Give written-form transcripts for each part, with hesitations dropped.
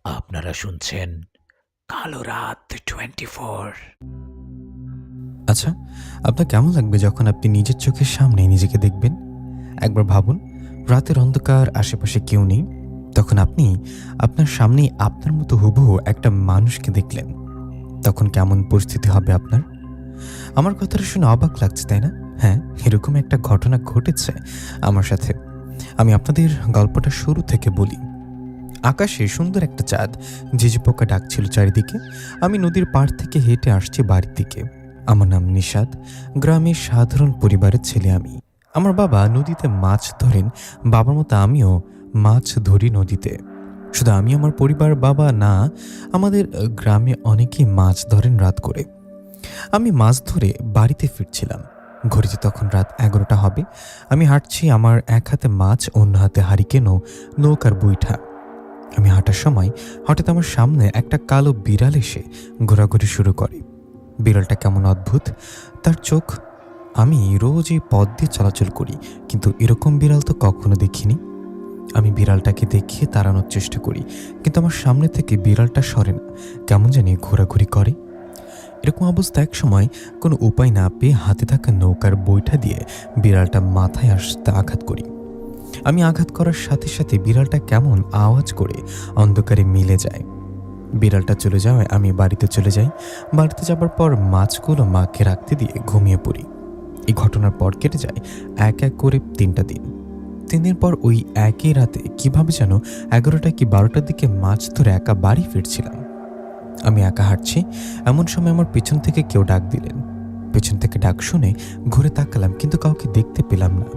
আপনারা শুনছেন কালো রাত 24। আচ্ছা, আপনার কেমন লাগবে যখন আপনি নিজের চোখের সামনে নিজেকে দেখবেন? একবার ভাবুন, রাতের অন্ধকার, আশেপাশে কেউ নেই। তখন আপনি আপনার সামনেই আপনার মতো হুবহু একটা মানুষকে দেখলেন। তখন কেমন পরিস্থিতি হবে আপনার? আমার কথাটা শুনে অবাক লাগছে, তাই না? হ্যাঁ, এরকম একটা ঘটনা ঘটেছে আমার সাথে। আমি আপনাদের গল্পটা শুরু থেকে বলি। আকাশে সুন্দর একটা চাঁদ, ঝিঝি পোকা ডাকছিল চারিদিকে। আমি নদীর পাড় থেকে হেঁটে আসছি বাড়ির দিকে। আমার নাম নিশাদ, গ্রামের সাধারণ পরিবারের ছেলে আমি। আমার বাবা নদীতে মাছ ধরেন, বাবার মতো আমিও মাছ ধরি নদীতে। শুধু আমি, আমার পরিবার, বাবা না, আমাদের গ্রামে অনেকেই মাছ ধরেন রাত করে। আমি মাছ ধরে বাড়িতে ফিরছিলাম। ঘড়িতে তখন রাত 11টা হবে। আমি হাঁটছি, আমার এক হাতে মাছ, অন্য হাতে হারিকেন ও নৌকার বৈঠা। আমি হাঁটার সময় হঠাৎ আমার সামনে একটা কালো বিড়াল এসে ঘোরাঘুরি শুরু করে। বিড়ালটা কেমন অদ্ভুত, তার চোখ। আমি রোজ এই পথ দিয়ে চলাচল করি, কিন্তু এরকম বিড়াল তো কখনো দেখিনি। আমি বিড়ালটাকে দেখিয়ে তাড়ানোর চেষ্টা করি, কিন্তু আমার সামনে থেকে বিড়ালটা সরে না, কেমন জানি ঘোরাঘুরি করে। এরকম অবস্থা এক সময় কোনো উপায় না পেয়ে হাতে থাকা নৌকার বৈঠা দিয়ে বিড়ালটা মাথায় আসতে আঘাত করি। আমি আঘাত করার সাথে সাথে বিড়ালটা কেমন আওয়াজ করে অন্ধকারে মিলে যায়। বিড়ালটা চলে যাওয়ায় আমি বাড়িতে চলে যাই। বাড়িতে যাবার পর মাছগুলো মাকে রাখতে দিয়ে ঘুমিয়ে পড়ি। এই ঘটনার পর কেটে যায় এক এক করে 3টা দিন। 3 দিন পর ওই একই রাতে কিভাবে যেন 11টা কি 12টার দিকে মাছ ধরে একা বাড়ি ফিরছিলাম। আমি একা হাঁটছি, এমন সময় আমার পেছন থেকে কেউ ডাক দিলেন। পেছন থেকে ডাক শুনে ঘুরে তাকালাম, কিন্তু কাউকে দেখতে পেলাম না।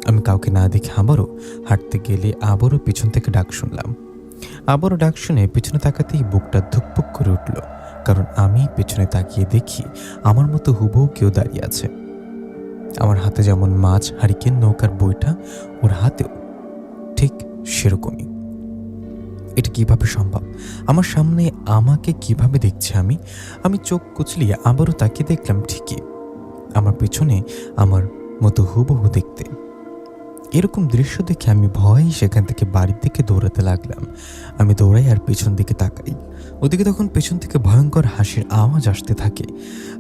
আমি কাউকে না দেখে আবারও হাঁটতে গেলে আবারও পিছন থেকে ডাক শুনলাম। আবারও ডাক শুনে পিছনে তাকাতেই বুকটা ধুকপুক করে উঠল, কারণ আমি পেছনে তাকিয়ে দেখি আমার মতো হুবহু কেউ দাঁড়িয়ে আছে। আমার হাতে যেমন মাছ, হারিকেন, নৌকার বৈঠা, ওর হাতেও ঠিক সেরকমই। এটা কিভাবে সম্ভব? আমার সামনে আমাকে কিভাবে দেখছে? আমি চোখ কুচলিয়ে আবারও তাকিয়ে দেখলাম, ঠিকই আমার পেছনে আমার মতো হুবহু দেখতে। এরকম দৃশ্য দেখে আমি ভয়ে সেখান থেকে বাড়ির দিকে দৌড়াতে লাগলাম। আমি দৌড়াই আর পেছন দিকে তাকাই। ওদিকে তখন পেছন থেকে ভয়ঙ্কর হাসির আওয়াজ আসতে থাকে।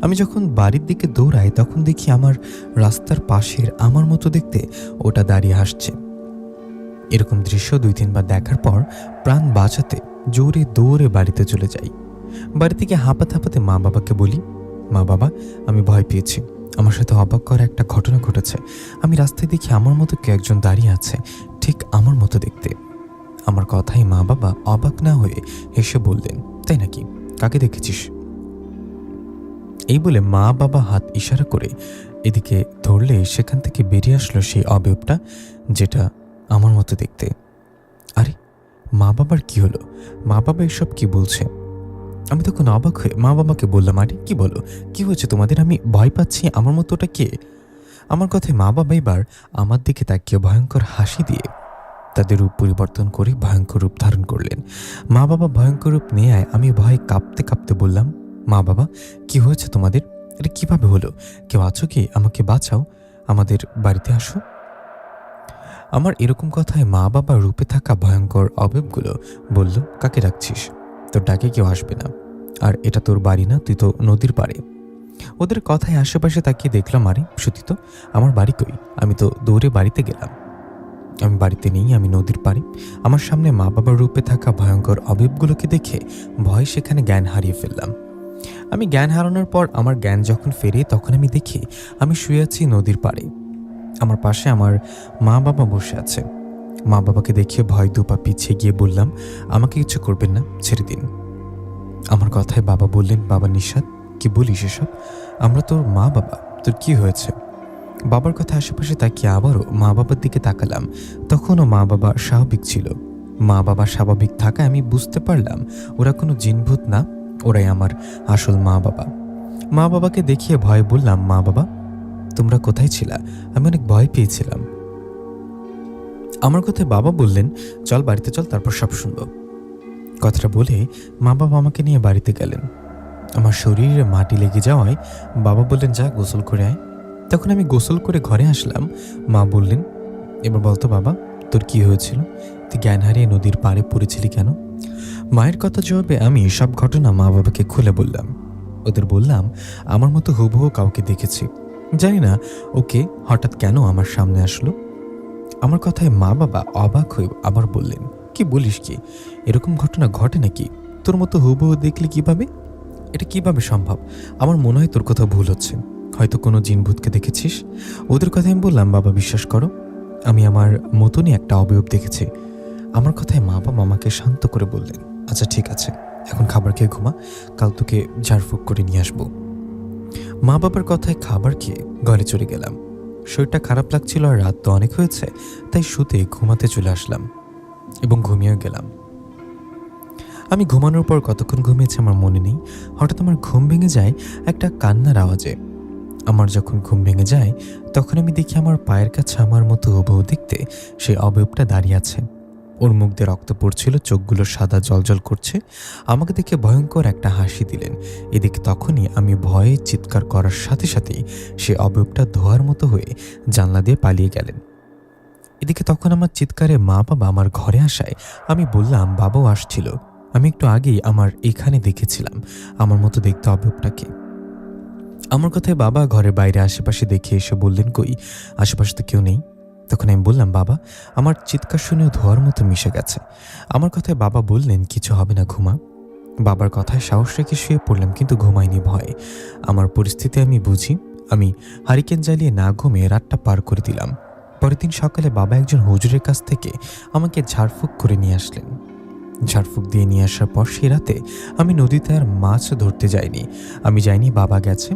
আমি যখন বাড়ির দিকে দৌড়াই তখন দেখি আমার রাস্তার পাশের আমার মতো দেখতে ওটা দাঁড়িয়ে হাসছে। এরকম দৃশ্য 2-3 বার দেখার পর প্রাণ বাঁচাতে জোরে দৌড়ে বাড়িতে চলে যাই। বাড়ি থেকে হাঁপাতে হাঁপাতে মা বাবাকে বলি, মা বাবা, আমি ভয় পেয়েছি। আমার সাথে অবাক করা একটা ঘটনা ঘটেছে। আমি রাস্তায় দেখি আমার মতো কেউ একজন দাঁড়িয়ে আছে, ঠিক আমার মতো দেখতে। আমার কথাই মা বাবা অবাক না হয়ে হেসে বললেন, তাই নাকি? কাকে দেখেছিস? এই বলে মা বাবা হাত ইশারা করে এদিকে ধরলে সেখান থেকে বেরিয়ে আসলো সেই অবয়বটা, যেটা আমার মতো দেখতে। আরে, মা বাবার কি হলো? মা বাবা এসব কি বলছে? আমি তখন অবাক হয়ে মা বাবাকে বললাম, আরে কি বলো, কি হয়েছে তোমাদের? আমি ভয় পাচ্ছি, আমার মতো ওটা কে? আমার কথায় মা বাবা এবার আমার দিকে তাকিয়ে ভয়ঙ্কর হাসি দিয়ে তাদের রূপ পরিবর্তন করে ভয়ঙ্কর রূপ ধারণ করলেন। মা বাবা ভয়ঙ্কর রূপ নেয়, আমি ভয়ে কাঁপতে কাঁপতে বললাম, মা বাবা কি হয়েছে তোমাদের? এটা কিভাবে হলো? কেউ আছো কি? আমাকে বাঁচাও, আমাদের বাড়িতে আসো। আমার এরকম কথায় মা বাবা রূপে থাকা ভয়ঙ্কর অবয়বগুলো বলল, কাকে ডাকছিস? তোর ডাকে কেউ আসবে না, আর এটা তোর বাড়ি না, তুই তো নদীর পাড়ে। ওদের কথায় আশেপাশে তাকিয়ে দেখলাম, আরে সত্যি তো, আমার বাড়ি কই? আমি তো দৌড়ে বাড়িতে গেলাম। আমি বাড়িতে নেই, আমি নদীর পাড়ে। আমার সামনে মা বাবার রূপে থাকা ভয়ঙ্কর অবয়বগুলোকে দেখে ভয় সেখানে জ্ঞান হারিয়ে ফেললাম। আমি জ্ঞান হারানোর পর আমার জ্ঞান যখন ফেরে তখন আমি দেখি আমি শুয়ে আছি নদীর পাড়ে। আমার পাশে আমার মা বাবা বসে আছে। মা বাবাকে দেখে ভয় দুপা পিছিয়ে গিয়ে বললাম, আমাকে কিছু করবেন না, ছেড়ে দিন। আমার কথায় বাবা বললেন, বাবা নিশাদ, কি বলিস এসব? আমরা তোর মা বাবা, তোর কি হয়েছে? বাবার কথা আশেপাশে তাকিয়ে আবারও মা বাবার দিকে তাকালাম। তখনও মা বাবা স্বাভাবিক ছিল। মা বাবা স্বাভাবিক থাকায় আমি বুঝতে পারলাম ওরা কোনো জিনভূত না, ওরাই আমার আসল মা বাবা। মা বাবাকে দেখিয়ে ভয় বললাম, মা বাবা তোমরা কোথায় ছিলা? আমি অনেক ভয় পেয়েছিলাম। আমার কথায় বাবা বললেন, চল বাড়িতে চল, তারপর সব শুনবো। কথাটা বলে মা বাবা আমাকে নিয়ে বাড়িতে গেলেন। আমার শরীরে মাটি লেগে যাওয়ায় বাবা বললেন, যা গোসল করে আয়। তখন আমি গোসল করে ঘরে আসলাম। মা বললেন, এবার বলতো বাবা, তোর কি হয়েছিল? তুই জ্ঞান হারিয়ে নদীর পাড়ে পড়েছিলি কেন? মায়ের কথা জবাবে আমি সব ঘটনা মা বাবাকে খুলে বললাম। ওদের বললাম আমার মতো হুবহু কাউকে দেখেছি, জানি না ওকে হঠাৎ কেন আমার সামনে আসলো। আমার কথায় মা বাবা অবাক হয়ে আবার বললেন, কি বলিস কি, এরকম ঘটনা ঘটে নাকি? তোর মতো হুবহু দেখলে কিভাবে? এটা কিভাবে সম্ভব? আমার মনে হয় তোর কোথাও ভুল হচ্ছে, হয়তো কোনো জিনভূতকে দেখেছিস। ওদের কথা আমি বললাম, বাবা বিশ্বাস করো, আমি আমার মতনই একটা অবয়ব দেখেছি। আমার কথায় মা বাবা আমাকে শান্ত করে বললেন, আচ্ছা ঠিক আছে, এখন খাবার খেয়ে ঘুমা, কাল তোকে ঝাড়ফুঁক করে নিয়ে আসবো। মা বাবার কথায় খাবার খেয়ে ঘরে চলে গেলাম। শরীরটা খারাপ লাগছিল আর রাত তো অনেক হয়েছে, তাই শুতে ঘুমাতে চলে আসলাম এবং ঘুমিয়ে গেলাম। আমি ঘুমানোর পর কতক্ষণ ঘুমিয়েছি আমার মনে নেই। হঠাৎ আমার ঘুম ভেঙে যায় একটা কান্নার আওয়াজে। আমার যখন ঘুম ভেঙে যায় তখন আমি দেখি আমার পায়ের কাছে আমার মতো হুবহু দেখতে সেই অবয়বটা দাঁড়িয়ে আছে। ওর মুখ দিয়ে রক্ত পড়ছিল, চোখগুলো সাদা জলজল করছে। আমাকে দেখে ভয়ঙ্কর একটা হাসি দিলেন। এদিকে তখনই আমি ভয়ে চিৎকার করার সাথে সাথেই সে অবয়বটা ধোয়ার মতো হয়ে জানলা দিয়ে পালিয়ে গেলেন। এদিকে তখন আমার চিৎকারে মা বাবা আমার ঘরে আসায় আমি বললাম, বাবাও আসছিল, আমি একটু আগেই আমার এখানে দেখেছিলাম আমার মতো দেখতে অবয়বটাকে। আমার কথায় বাবা ঘরের বাইরে আশেপাশে দেখে এসে বললেন, কই, আশেপাশে তো কেউ নেই। তখন আমি বললাম, বাবা, আমার চিৎকার শুনেও ধোয়ার মতো মিশে গেছে। আমার কথায় বাবা বললেন, কিছু হবে না, ঘুমা। বাবার কথায় সাহস রেখে শুয়ে পড়লাম, কিন্তু ঘুমাইনি ভয়ে। আমার পরিস্থিতি আমি বুঝি। আমি হারিকেন জ্বালিয়ে না ঘুমিয়ে রাতটা পার করে দিলাম। পরের দিন সকালে বাবা একজন হুজুরের কাছ থেকে আমাকে ঝাড়ফুঁক করে নিয়ে আসলেন। ঝাড়ফুঁক দিয়ে নিয়ে আসার পর সে রাতে আমি নদীতে আর মাছ ধরতে যাইনি। আমি যাইনি, বাবা গেছে।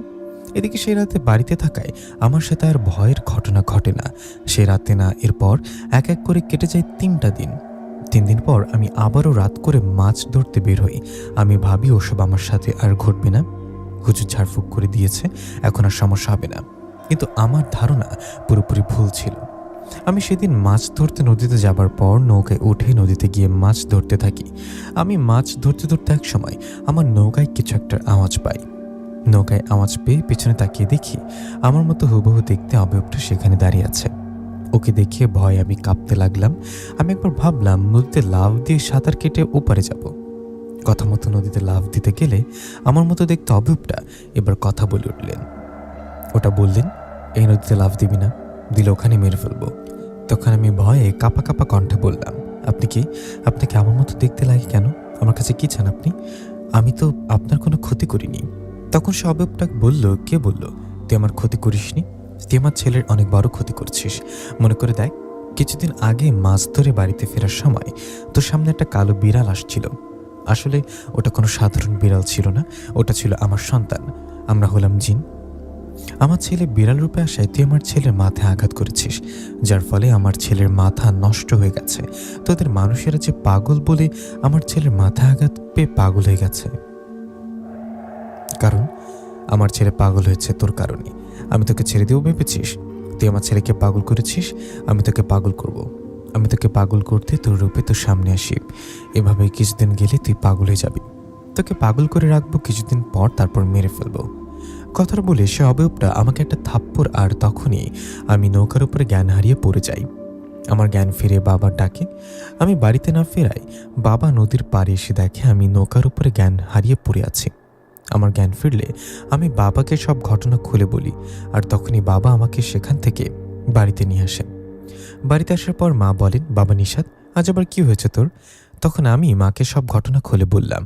এদিকে সে রাতে বাড়িতে থাকায় আমার সাথে আর ভয়ের ঘটনা ঘটে না। সে রাতে না, এরপর এক এক করে কেটে যায় 3টা দিন। 3 দিন পর আমি আবারও রাত করে মাছ ধরতে বের হই। আমি ভাবি ওসব আমার সাথে আর ঘটবে না, হুজুর ঝাড়ফুঁক করে দিয়েছে, এখন আর সমস্যা হবে না। কিন্তু আমার ধারণা পুরোপুরি ভুল ছিল। আমি সেদিন মাছ ধরতে নদীতে যাবার পর নৌকায় উঠে নদীতে গিয়ে মাছ ধরতে থাকি। আমি মাছ ধরতে ধরতে এক সময় আমার নৌকায় কিছু একটা আওয়াজ পাই। নৌকায় আওয়াজ পেয়ে পিছনে তাকিয়ে দেখি আমার মতো হুবহু দেখতে অবয়বটা সেখানে দাঁড়িয়ে আছে। ওকে দেখে ভয় আমি কাঁপতে লাগলাম। আমি একবার ভাবলাম নদীতে লাফ দিয়ে সাঁতার কেটে ওপারে যাব। কথা মতো নদীতে লাফ দিতে গেলে আমার মতো দেখতে অবয়বটা এবার কথা বলে উঠলেন। ওটা বললেন, এই নদীতে লাফ দিবি না, দিলে ওখানে মেরে ফেলবো। তখন আমি ভয়ে কাঁপা কাঁপা কণ্ঠে বললাম, আপনাকে আমার মতো দেখতে লাগে কেন? আমার কাছে কি চান আপনি? আমি তো আপনার কোনো ক্ষতি করিনি। তখন সে অবয়বটা বলল, কে বলল তুই আমার ক্ষতি করিসনি? তুই আমার ছেলের অনেক বড় ক্ষতি করছিস। মনে করে দেখ, কিছুদিন আগে মাছ ধরে বাড়িতে ফেরার সময় তোর সামনে একটা কালো বিড়াল আসছিল। আসলে ওটা কোনো সাধারণ বিড়াল ছিল না, ওটা ছিল আমার সন্তান। আমরা হলাম জিন। আমার ছেলে বিড়াল রূপে আসায় তুই আমার ছেলের মাথায় আঘাত করেছিস, যার ফলে আমার ছেলের মাথা নষ্ট হয়ে গেছে। তোদের মানুষেরা যে পাগল বলে আমার ছেলের মাথা আঘাত পেয়ে পাগল হয়ে গেছে। কারণ আমার ছেলে পাগল হয়েছে তোর কারণে। আমি তোকে ছেড়ে দেবো ভেবেছিস? তুই আমার ছেলেকে পাগল করেছিস, আমি তোকে পাগল করব। আমি তোকে পাগল করতে তোর রূপে তোর সামনে আসি। এভাবে কিছুদিন গেলে তুই পাগল হয়ে যাবি। তোকে পাগল করে রাখবো, কিছুদিন পর তারপর মেরে ফেলবো। কথাটা বলে সে অবয়বটা আমাকে একটা থাপ্পড়, আর তখনই আমি নৌকার উপরে জ্ঞান হারিয়ে পড়ে যাই। আমার জ্ঞান ফিরে বাবার ডাকে। আমি বাড়িতে না ফেরাই বাবা নদীর পাড়ে এসে দেখে আমি নৌকার উপরে জ্ঞান হারিয়ে পড়ে আছি। আমার জ্ঞান ফিরলে আমি বাবাকে সব ঘটনা খুলে বলি, আর তখনই বাবা আমাকে সেখান থেকে বাড়িতে নিয়ে আসেন। বাড়িতে আসার পর মা বলেন, বাবা নিশাত, আজ আবার কি হয়েছে তোর? তখন আমি মাকে সব ঘটনা খুলে বললাম।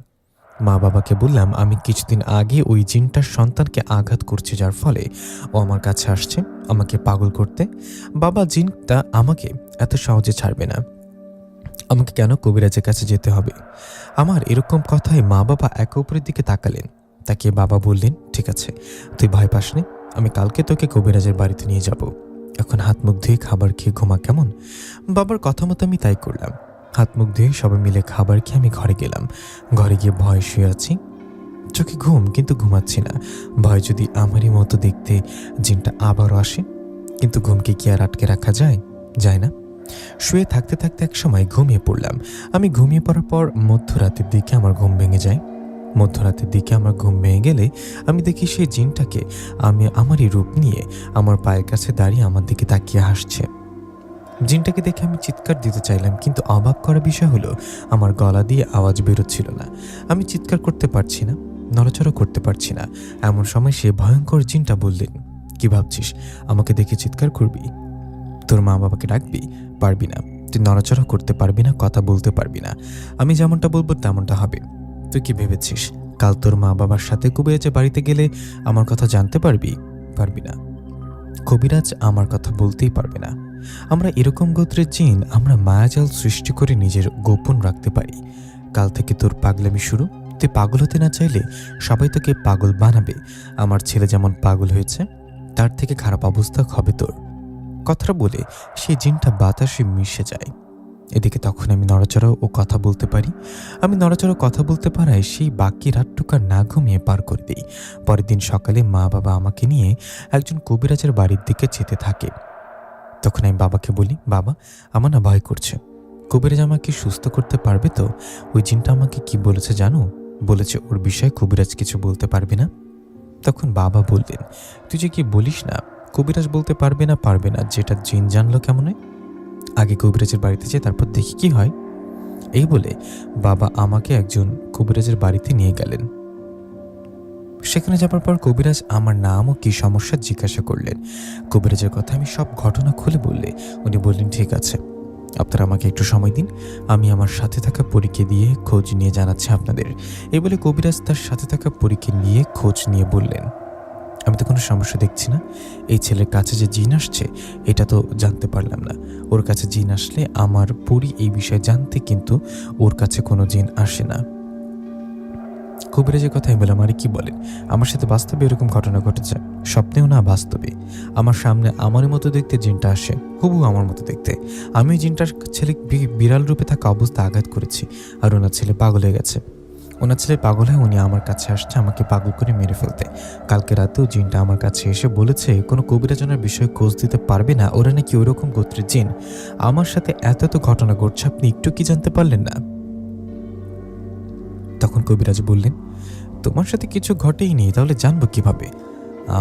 মা বাবাকে বললাম, আমি কিছুদিন আগে ওই জিনটার সন্তানকে আঘাত করছে, যার ফলে ও আমার কাছে আসছে আমাকে পাগল করতে। বাবা, জিনটা আমাকে এত সহজে ছাড়বে না, আমাকে কেন কবিরাজের কাছে যেতে হবে? আমার এরকম কথায় মা বাবা একে অপরের দিকে তাকালেন। তাকিয়ে বাবা বললেন, ঠিক আছে, তুই ভয় পাস নে, আমি কালকে তোকে কবিরাজের বাড়িতে নিয়ে যাব। এখন হাত মুখ ধুয়ে খাবার খেয়ে ঘুমা, কেমন? বাবার কথা মতো আমি তাই করলাম। হাত মুখ ধুয়ে সবাই মিলে খাবার খেয়ে আমি ঘরে গেলাম। ঘরে গিয়ে ভয় শুয়ে আছি, চোখে ঘুম, কিন্তু ঘুমাচ্ছি না। ভয় যদি আমারই মতো দেখতে জিনটা আবারও আসে। কিন্তু ঘুমকে কি আর আটকে রাখা যায়? যায় না। শুয়ে থাকতে থাকতে এক সময় ঘুমিয়ে পড়লাম। আমি ঘুমিয়ে পড়ার পর মধ্যরাতের দিকে আমার ঘুম ভেঙে যায়। মধ্যরাতের দিকে আমার ঘুম ভেঙে গেলে আমি দেখি সেই জিনটাকে আমারই রূপ নিয়ে আমার পায়ের কাছে দাঁড়িয়ে আমার দিকে তাকিয়ে হাসছে। জিনটাকে দেখে আমি চিৎকার দিতে চাইলাম, কিন্তু অবাক করা বিষয় হলো আমার গলা দিয়ে আওয়াজ বেরোচ্ছিল না। আমি চিৎকার করতে পারছি না, নড়াচড়া করতে পারছি না। এমন সময় সে ভয়ঙ্কর জিনটা বললেন, কি ভাবছিস আমাকে দেখে চিৎকার করবি? তোর মা বাবাকে ডাকবি? পারবি না। তুই নড়াচড়া করতে পারবি না, কথা বলতে পারবি না। আমি যেমনটা বলবো তেমনটা হবে। তুই কি ভেবেছিস কাল তোর মা বাবার সাথে কবিরাজের বাড়িতে গেলে আমার কথা জানতে পারবি? পারবি না। কবিরাজ আমার কথা বলতেই পারবে না। আমরা এরকম গোত্রের জিন, আমরা মায়াজাল সৃষ্টি করে নিজের গোপন রাখতে পারি। কাল থেকে তোর পাগলামি শুরু। তুই পাগল হতে না চাইলে সবাই তোকে পাগল বানাবে। আমার ছেলে যেমন পাগল হয়েছে, তার থেকে খারাপ অবস্থা হবে তোর। কথাটা বলে সেই জিনটা বাতাসে মিশে যায়। এদিকে তখন আমি নড়াচড়া ও কথা বলতে পারি। আমি নড়াচড়া কথা বলতে পারায় সেই বাকি রাতটুকু না ঘুমিয়ে পার করে দিই। পরের দিন সকালে মা বাবা আমাকে নিয়ে একজন কবিরাজের বাড়ির দিকে যেতে থাকে। তখন আমি বাবাকে বলি, বাবা আমার না ভয় করছে, কবিরাজ আমাকে সুস্থ করতে পারবে তো? ওই জিনটা আমাকে কি বলেছে জানো? বলেছে ওর বিষয়ে কবিরাজ কিছু বলতে পারবে না। তখন বাবা বললেন, তুই যে কি বলিস না, কবিরাজ বলতে পারবে না পারবে না, যেটা জিন জানলো কেমন? আগে কবিরাজের বাড়িতে যেয়ে তারপর দেখি কি হয়। এই বলে বাবা আমাকে একজন কবিরাজের বাড়িতে নিয়ে গেলেন। সেখানে যাবার পর কবিরাজ আমার নাম ও কি সমস্যা জিজ্ঞাসা করলেন। কবিরাজের কথা আমি সব ঘটনা খুলে বললে উনি বললেন, ঠিক আছে, আপনারা আমাকে একটু সময় দিন, আমি আমার সাথে থাকা পরীকে দিয়ে খোঁজ নিয়ে জানাচ্ছি আপনাদের। এই বলে কবিরাজ তার সাথে থাকা পরীকে নিয়ে খোঁজ নিয়ে বললেন, আমি তো কোনো সমস্যা দেখছি না। এই ছেলের কাছে যে জিন আসছে এটা তো জানতে পারলাম না। ওর কাছে জিন আসলে আমার পরী এই বিষয়ে জানতে, কিন্তু ওর কাছে কোনো জিন আসে না। কবিরাজের কথা আমি বললাম, আরে কি বলেন, আমার সাথে বাস্তবে এরকম ঘটনা ঘটেছে, স্বপ্নেও না বাস্তবে। আমার সামনে আমারই মতো দেখতে জিনটা আসে, হুবহু আমার মতো দেখতে। আমি ওই জিনটার ছেলে বিড়াল রূপে থাকা অবস্থা আঘাত করেছি, আর ওনার ছেলে পাগল হয়ে গেছে। ওনার ছেলে পাগল হয়ে উনি আমার কাছে আসছে আমাকে পাগল করে মেরে ফেলতে। কালকে রাতেও জিনটা আমার কাছে এসে বলেছে কোনো কবিরাজনের বিষয়ে খোঁজ দিতে পারবে না, ওরা নাকি ওইরকম গোত্রের জিন। আমার সাথে এত এত ঘটনা ঘটছে, আপনি একটু কি জানতে পারলেন না? তখন কবিরাজ বললেন, তোমার সাথে কিছু ঘটেই নেই, তাহলে জানবো কিভাবে?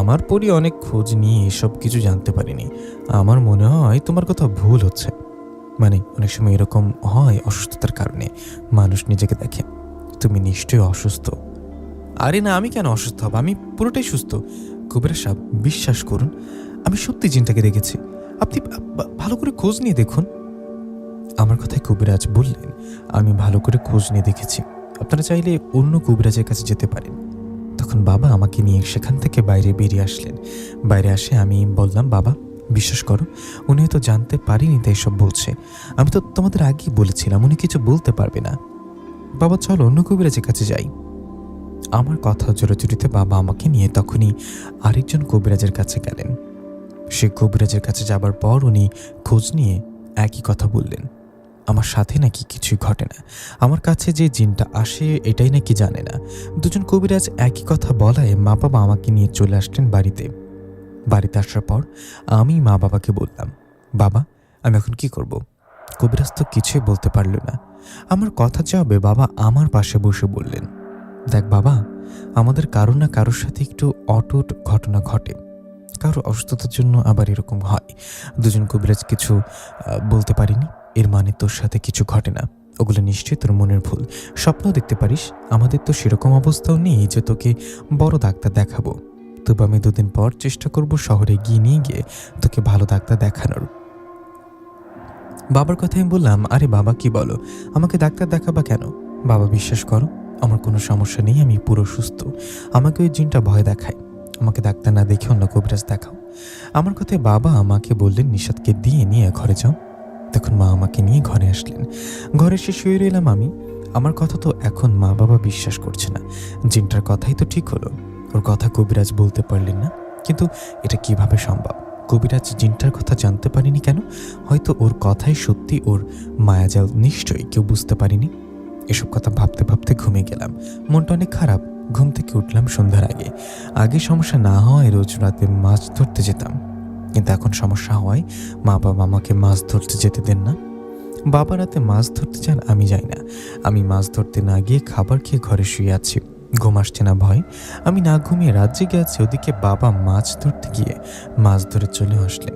আমার পরই অনেক খোঁজ নিয়ে এসব কিছু জানতে পারিনি। আমার মনে হয় তোমার কথা ভুল হচ্ছে। মানে অনেক সময় এরকম হয় অসুস্থতার কারণে মানুষ নিজেকে দেখে। তুমি নিশ্চয়ই অসুস্থ। আরে না, আমি কেন অসুস্থ হব, আমি পুরোটাই সুস্থ। কবিরাজ সাহেব বিশ্বাস করুন, আমি সত্যি জিনটাকে দেখেছি। আপনি ভালো করে খোঁজ নিয়ে দেখুন। আমার কথায় কবিরাজ বললেন, আমি ভালো করে খোঁজ নিয়ে দেখেছি, আপনারা চাইলে অন্য কবিরাজের কাছে যেতে পারেন। তখন বাবা আমাকে নিয়ে সেখান থেকে বাইরে বেরিয়ে আসলেন। বাইরে আসে আমি বললাম, বাবা বিশ্বাস করো, উনি হয়তো জানতে পারিনি তাই সব বলছে। আমি তো তোমাদের আগেই বলেছিলাম উনি কিছু বলতে পারবে না। বাবা চলো অন্য কবিরাজের কাছে যাই। আমার কথা জোরাজুরিতে বাবা আমাকে নিয়ে তখনই আরেকজন কবিরাজের কাছে গেলেন। সে কবিরাজের কাছে যাবার পর উনি খোঁজ নিয়ে একই কথা বললেন, আমার সাথে নাকি কিছুই ঘটে না, আমার কাছে যে জিনটা আসে এটাই নাকি জানে না। দুজন কবিরাজ একই কথা বলায় মা বাবা আমাকে নিয়ে চলে আসলেন বাড়িতে। বাড়িতে আসার পর আমি মা বাবাকে বললাম, বাবা আমি এখন কি করব? কবিরাজ তো কিছুই বলতে পারল না। আমার কথা জবাবে বাবা আমার পাশে বসে বললেন, দেখ বাবা, আমাদের কারো না কারোর সাথে একটু অটুট ঘটনা ঘটে, কারো অসুস্থতার জন্য আবার এরকম হয়। দুজন কবিরাজ কিছু বলতে পারিনি, এর মানে তোর সাথে কিছু ঘটে না। ওগুলো নিশ্চয়ই তোর মনের ভুল। স্বপ্ন দেখতে পারিস, আমাদের তো সেরকম অবস্থাও নেই যে তোকে বড় ডাক্তার দেখাবো। তবে আমি 2 দিন পর চেষ্টা করব শহরে নিয়ে গিয়ে তোকে ভালো ডাক্তার দেখানোর। বাবার কথা আমি বললাম, আরে বাবা কি বলো, আমাকে ডাক্তার দেখাবা কেন? বাবা বিশ্বাস করো, আমার কোনো সমস্যা নেই, আমি পুরো সুস্থ। আমাকে ওই জিনটা ভয় দেখায়, আমাকে ডাক্তার না দেখে অন্য কবিরাজ দেখাও। আমার কথায় বাবা আমাকে বললেন, নিশাদকে দিয়ে নিয়ে ঘরে যাও। তখন মা আমাকে নিয়ে ঘরে আসলেন। ঘরে এসে শুয়ে রইলাম আমি। আমার কথা তো এখন মা বাবা বিশ্বাস করছে না। জিনটার কথাই তো ঠিক হলো, ওর কথা কবিরাজ বলতে পারলেন না, কিন্তু এটা কিভাবে সম্ভব? কবিরাজ জিনটার কথা জানতে পারিনি কেন? হয়তো ওর কথাই সত্যি, ওর মায়াজাল নিশ্চয়ই কেউ বুঝতে পারিনি। এসব কথা ভাবতে ভাবতে ঘুমিয়ে গেলাম। মনটা অনেক খারাপ। ঘুম থেকে উঠলাম সন্ধ্যার আগে। আগে সমস্যা না হওয়ায় রোজ রাতে মাছ ধরতে যেতাম, কিন্তু এখন সমস্যা হওয়ায় মা বাবা আমাকে মাছ ধরতে যেতে দেন না। বাবা রাতে মাছ ধরতে যান, আমি যাই না। আমি মাছ ধরতে না গিয়ে খাবার খেয়ে ঘরে শুয়ে আছি। ঘুম আসছে না ভয় আমি না ঘুমিয়ে রাত জেগে আছি। ওদিকে বাবা মাছ ধরতে গিয়ে মাছ ধরে চলে আসলেন।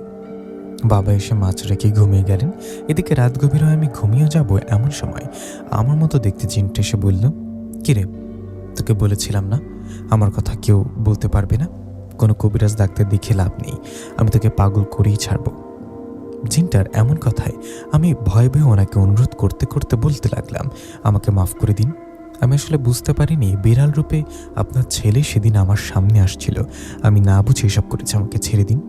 বাবা এসে মাছ রেখে ঘুমিয়ে গেলেন। এদিকে রাত গভীর হয়ে আমি ঘুমিয়ে যাব এমন সময় আমার মতো দেখতে জিনটা এসে বলল, কিরে, তোকে বলেছিলাম না আমার কথা কেউ বলতে পারবে না, কোনো কবিরাজ ডাক্তার দেখে লাভ নেই, আমি তোকে পাগল করেই ছাড়ব। জিনটার এমন কথায় আমি ভয়ে ভয়ে ওনাকে অনুরোধ করতে করতে বলতে লাগলাম, আমাকে মাফ করে দিন, আমি আসলে বুঝতে পারিনি বিড়াল রূপে আপনার ছেলে সেদিন আমার সামনে আসছিল, আমি না বুঝে এসব করেছি, আমাকে ছেড়ে দিন।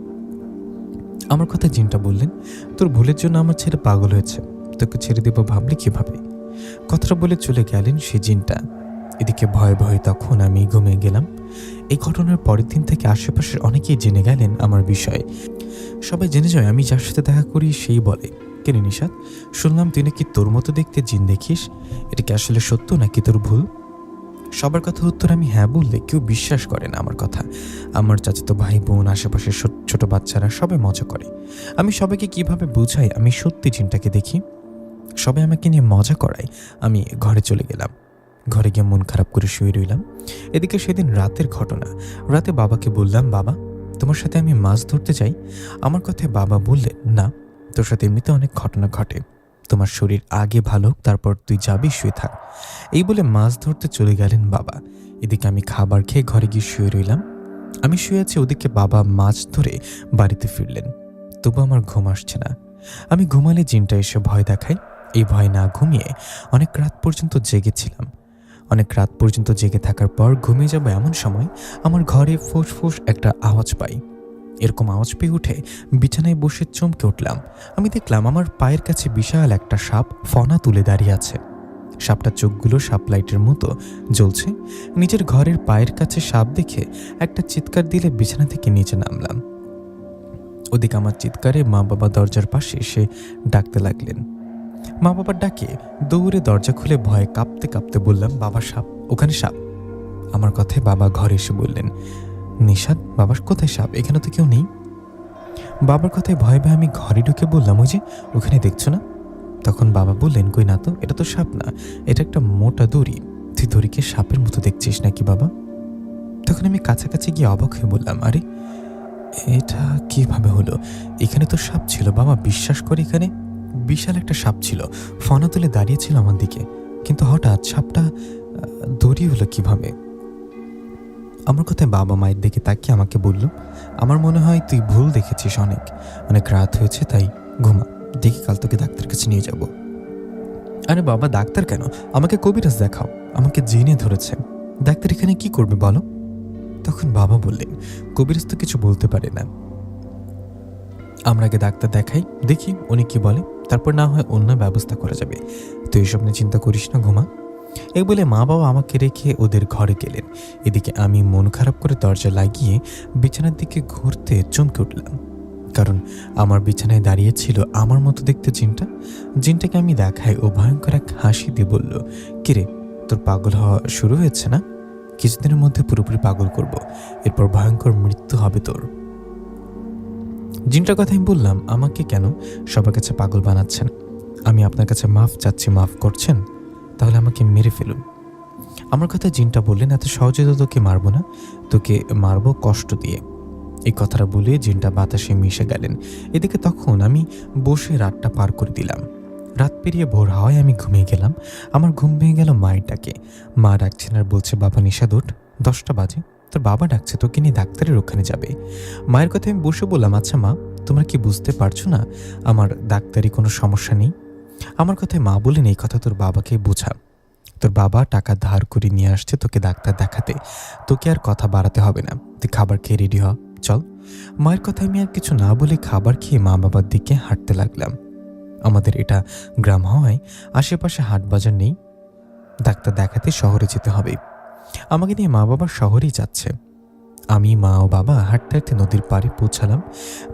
আমার কথা জিনটা বললেন, তোর ভুলের জন্য আমার ছেলে পাগল হয়েছে, তোকে ছেড়ে দেবো ভাবলি কিভাবে? কথাটা বলে চলে গেলেন সে জিনটা। এদিকে ভয়ে ভয়ে তখন আমি ঘুমিয়ে গেলাম। এই ঘটনার পরের দিন থেকে আশেপাশের অনেকেই জেনে গেলেন আমার বিষয়ে। সবাই জেনে যায় আমি যার সাথে দেখা করি সেই বলে, কেন নিশাদ, শুনলাম তুই নাকি তোর মতো দেখতে জিন দেখিস, এটা কি আসলে সত্য নাকি তোর ভুল? সবার কথা উত্তর আমি হ্যাঁ বললে কেউ বিশ্বাস করে না আমার কথা। আমার চাচাতো ভাই বোন, আশেপাশের ছোট বাচ্চারা সবাই মজা করে। আমি সবাইকে কিভাবে বুঝাই আমি সত্যি জিনটাকে দেখি, সবাই আমাকে নিয়ে মজা করায়। আমি ঘরে চলে গেলাম। ঘরে গিয়ে মন খারাপ করে শুয়ে রইলাম। এদিকে সেদিন রাতের ঘটনা। রাতে বাবাকে বললাম, বাবা, তোমার সাথে আমি মাছ ধরতে চাই। আমার কথায় বাবা বললেন, না, তোর সাথে এমনিতে অনেক ঘটনা ঘটে, তোমার শরীর আগে ভালো হোক, তারপর তুই যাবি, শুয়ে থাক। এই বলে মাছ ধরতে চলে গেলেন বাবা। এদিকে আমি খাবার খেয়ে ঘরে গিয়ে শুয়ে রইলাম। আমি শুয়ে আছি, ওদিকে বাবা মাছ ধরে বাড়িতে ফিরলেন। তবু আমার ঘুম আসছে না। আমি ঘুমালে জিনটা এসে ভয় দেখায়। এই ভয় না ঘুমিয়ে অনেক রাত পর্যন্ত জেগেছিলাম। অনেক রাত পর্যন্ত জেগে থাকার পর ঘুমিয়ে যাব এমন সময় আমার ঘরে ফোঁস ফোঁস একটা আওয়াজ পাই। এরকম আওয়াজ পেয়ে উঠে বিছানায় বসে চমকে উঠলাম। আমি দেখলাম আমার পায়ের কাছে বিশাল একটা সাপ ফনা তুলে দাঁড়িয়ে আছে। সাপটার চোখগুলো সাপ লাইটের মতো জ্বলছে। নিজের ঘরের পায়ের কাছে সাপ দেখে একটা চিৎকার দিলে বিছানা থেকে নিচে নামলাম। ওদিকে আমার চিৎকারে মা বাবা দরজার পাশে এসে ডাকতে লাগলেন। মা বাবার ডাকে দৌড়ে দরজা খুলে ভয়ে কাঁপতে কাঁপতে বললাম, বাবা, সাপ, ওখানে সাপ। আমার কথায় বাবা ঘরে এসে বললেন, নিশাদ, বাবার কোথায় সাপ? এখানে তো কেউ নেই। বাবার কথায় ভয়ে ভয়ে আমি ঘরে ঢুকে বললাম, ওই যে ওখানে দেখছো না? তখন বাবা বললেন, কই না তো, এটা তো সাপ না, এটা একটা মোটা দড়ি, তুই দড়িকে সাপের মতো দেখছিস নাকি বাবা? তখন আমি কাছাকাছি গিয়ে অবাক হয়ে বললাম, আরে এটা কিভাবে হলো? এখানে তো সাপ ছিল বাবা, বিশ্বাস করে, এখানে বিশাল একটা সাপ ছিল, ফনা তুলে দাঁড়িয়েছিল আমার দিকে, কিন্তু হঠাৎ সাপটা দড়ি হলো কিভাবে? আমার কথায় বাবা মায়ের দিকে তাকিয়ে আমাকে বলল, আমার মনে হয় তুই ভুল দেখেছিস, অনেক অনেক রাত হয়েছে, তাই ঘুমা, দেখি কাল তোকে ডাক্তার কাছে নিয়ে যাব। আরে বাবা, ডাক্তার কেন, আমাকে কবিরাজ দেখাও, আমাকে জেনে ধরেছে, ডাক্তার এখানে কি করবে বলো? তখন বাবা বললেন, কবিরাজ তো কিছু বলতে পারে না, আমরা আগে ডাক্তার দেখাই, দেখি উনি কি বলে, তারপর না হয় অন্য ব্যবস্থা করা যাবে, তুই এসব নিয়ে চিন্তা করিস না, ঘুমা। এই বলে মা বাবা আমাকে রেখে ওদের ঘরে গেলেন। এদিকে আমি মন খারাপ করে দরজা লাগিয়ে বিছানার দিকে ঘুরতে চমকে উঠলাম, কারণ আমার বিছানায় দাঁড়িয়ে ছিল আমার মতো দেখতে জিনটা। জিনটাকে আমি দেখাই, ও ভয়ঙ্কর এক হাসি দিয়ে বলল, কিরে, তোর পাগল হওয়া শুরু হয়েছে না? কিছুদিনের মধ্যে পুরোপুরি পাগল করব, এরপর ভয়ঙ্কর মৃত্যু হবে তোর। জিনটার কথা আমি বললাম, আমাকে কেন সবার কাছে পাগল বানাচ্ছেন? আমি আপনার কাছে মাফ চাচ্ছি, মাফ করছেন? তাহলে আমাকে মেরে ফেলুন। আমার কথা জিনটা বললেন, এত সহজে তো তোকে মারবো না, তোকে মারবো কষ্ট দিয়ে। এই কথাটা বলে জিনটা বাতাসে মিশে গেলেন। এদিকে তখন আমি বসে রাতটা পার করে দিলাম। রাত পেরিয়ে ভোর হওয়ায় আমি ঘুমিয়ে গেলাম। আমার ঘুম ভেঙে গেল মায়ের ডাকে। মা ডাকছেন আর বলছে, বাবা নিশাদ ওঠ, 10টা বাজে, তোর বাবা ডাকছে, তোকে নিয়ে ডাক্তারের ওখানে যাবে। মায়ের কথা আমি বসে বললাম, আচ্ছা মা, তোমরা কি বুঝতে পারছো না আমার ডাক্তারি কোনো সমস্যা নেই? আমার কথায় মা বললেন, এই কথা তোর বাবাকে বোঝা, তোর বাবা টাকা ধার করে নিয়ে আসছে তোকে ডাক্তার দেখাতে, তোকে আর কথা বাড়াতে হবে না, তুই খাবার খেয়ে রেডি হ, চল। মায়ের কথা আমি আর কিছু না বলে খাবার খেয়ে মা বাবার দিকে হাঁটতে লাগলাম। আমাদের এটা গ্রাম হওয়ায় আশেপাশে হাট বাজার নেই, ডাক্তার দেখাতে শহরে যেতে হবে। আমাকে নিয়ে মা বাবা শহরেই যাচ্ছে। আমি, মা ও বাবা হাঁটতে হাঁটতে নদীর পাড়ে পৌঁছালাম।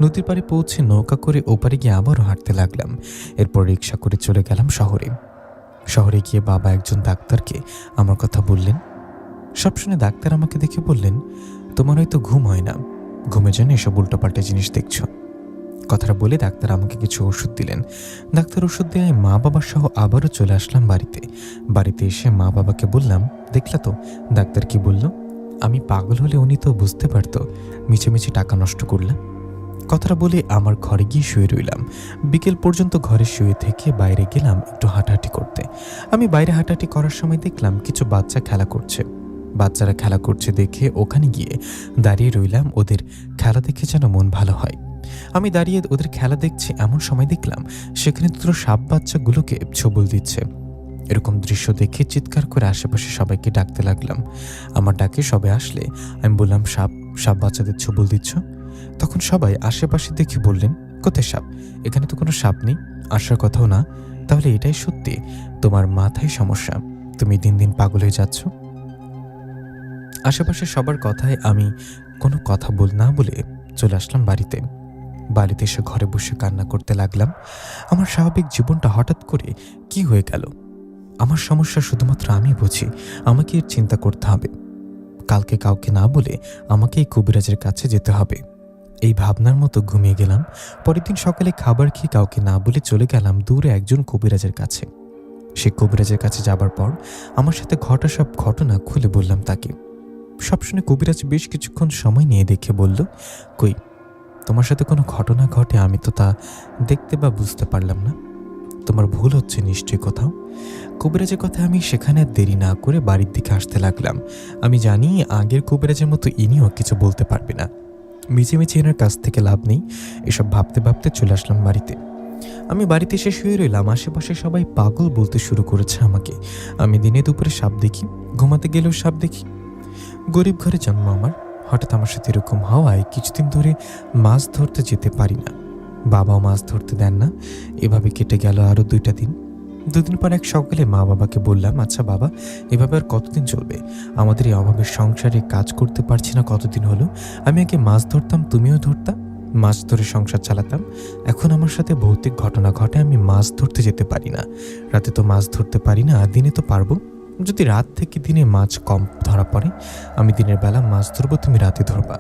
নদীর পাড়ে পৌঁছে নৌকা করে ওপারে গিয়ে আবারও হাঁটতে লাগলাম। এরপর রিক্সা করে চলে গেলাম শহরে। শহরে গিয়ে বাবা একজন ডাক্তারকে আমার কথা বললেন। সব শুনে ডাক্তার আমাকে দেখে বললেন, তোমার হয়তো ঘুম হয় না, ঘুমের জন্য এসব উল্টোপাল্টা জিনিস দেখছো। কথাটা বলে ডাক্তার আমাকে কিছু ওষুধ দিলেন। ডাক্তার ওষুধ দেওয়ায় মা বাবা সহ আবারও চলে আসলাম বাড়িতে। বাড়িতে এসে মা বাবাকে বললাম, দেখলা তো ডাক্তার কি বলল? আমি পাগল হলে উনি তো বুঝতে পারতো, মিছে মিছে টাকা নষ্ট করলাম। কথাটা বলে আমার ঘরে গিয়ে শুয়ে রইলাম। বিকেল পর্যন্ত ঘরে শুয়ে থেকে বাইরে গেলাম একটু হাঁটাহাঁটি করতে। আমি বাইরে হাঁটাহাঁটি করার সময় দেখলাম কিছু বাচ্চা খেলা করছে। বাচ্চারা খেলা করছে দেখে ওখানে গিয়ে দাঁড়িয়ে রইলাম। ওদের খেলা দেখে যেন মন ভালো হয়। আমি দাঁড়িয়ে ওদের খেলা দেখছি, এমন সময় দেখলাম সেখানে দুটো সাপ বাচ্চাগুলোকে ছবল দিচ্ছে। এরকম দৃশ্য দেখে চিৎকার করে আশেপাশে সবাইকে ডাকতে লাগলাম। আমার ডাকে সবাই আসলে আমি বললাম, সাপ সাপ বাচ্চাদের ছবল দিচ্ছ? তখন সবাই আশেপাশে দেখে বললেন, কোথায় সাপ? এখানে তো কোনো সাপ নেই, আসার কথাও না। তাহলে এটাই সত্যি, তোমার মাথায় সমস্যা, তুমি দিন দিন পাগল হয়ে যাচ্ছ। আশেপাশে সবার কথায় আমি কোনো কথা না বলে চলে আসলাম বাড়িতে। বাড়িতে এসে ঘরে বসে কান্না করতে লাগলাম। আমার স্বাভাবিক জীবনটা হঠাৎ করে কি হয়ে গেল? আমার সমস্যা শুধুমাত্র আমি বুঝি, আমাকে এর চিন্তা করতে হবে। কালকে কাউকে না বলে আমাকে এই কবিরাজের কাছে যেতে হবে, এই ভাবনার মতো ঘুমিয়ে গেলাম। পরের দিন সকালে খাবার খেয়ে কাউকে না বলে চলে গেলাম দূরে একজন কবিরাজের কাছে। সে কবিরাজের কাছে যাবার পর আমার সাথে ঘটা সব ঘটনা খুলে বললাম তাকে। সব শুনে কবিরাজ বেশ কিছুক্ষণ সময় নিয়ে দেখে বলল, কই, তোমার সাথে কোনো ঘটনা ঘটে আমি তো তা দেখতে বা বুঝতে পারলাম না। তোমার ভুল হচ্ছে নিশ্চয়ই কোথাও। কবিরাজের কথা আমি সেখানে আর দেরি না করে বাড়ির দিকে আসতে লাগলাম। আমি জানি আগের কবিরাজের মতো ইনিও কিছু বলতে পারবে না, মিছিমিছি এনার কাছ থেকে লাভ নেই। এসব ভাবতে ভাবতে চলে আসলাম বাড়িতে। আমি বাড়িতে এসে শুয়ে রইলাম। আশেপাশে সবাই পাগল বলতে শুরু করেছে আমাকে। আমি দিনে দুপুরে সাপ দেখি, ঘুমাতে গেলেও সাপ দেখি। গরিব ঘরে জন্ম আমার, হঠাৎ আমার সাথে এরকম হওয়ায় কিছুদিন ধরে মাছ ধরতে যেতে পারি না। বাবাও মাছ ধরতে দেন না। এভাবে কেটে গেল আরও 2টা দিন। 2 দিন পর এক সকালে মা বাবাকে বললাম, আচ্ছা বাবা, এভাবে আর কতদিন চলবে? আমাদের এই অভাবের সংসারে কাজ করতে পারছি না কতদিন হলো। আমি আগে মাছ ধরতাম, তুমিও ধরতাম, মাছ ধরে সংসার চালাতাম। এখন আমার সাথে ভৌতিক ঘটনা ঘটে, আমি মাছ ধরতে যেতে পারি না। রাতে তো মাছ ধরতে পারি না, দিনে তো পারবো। যদি রাত থেকে দিনে মাছ কম ধরা পড়ে, আমি দিনের বেলা মাছ ধরবো, তুমি রাতে ধরবা।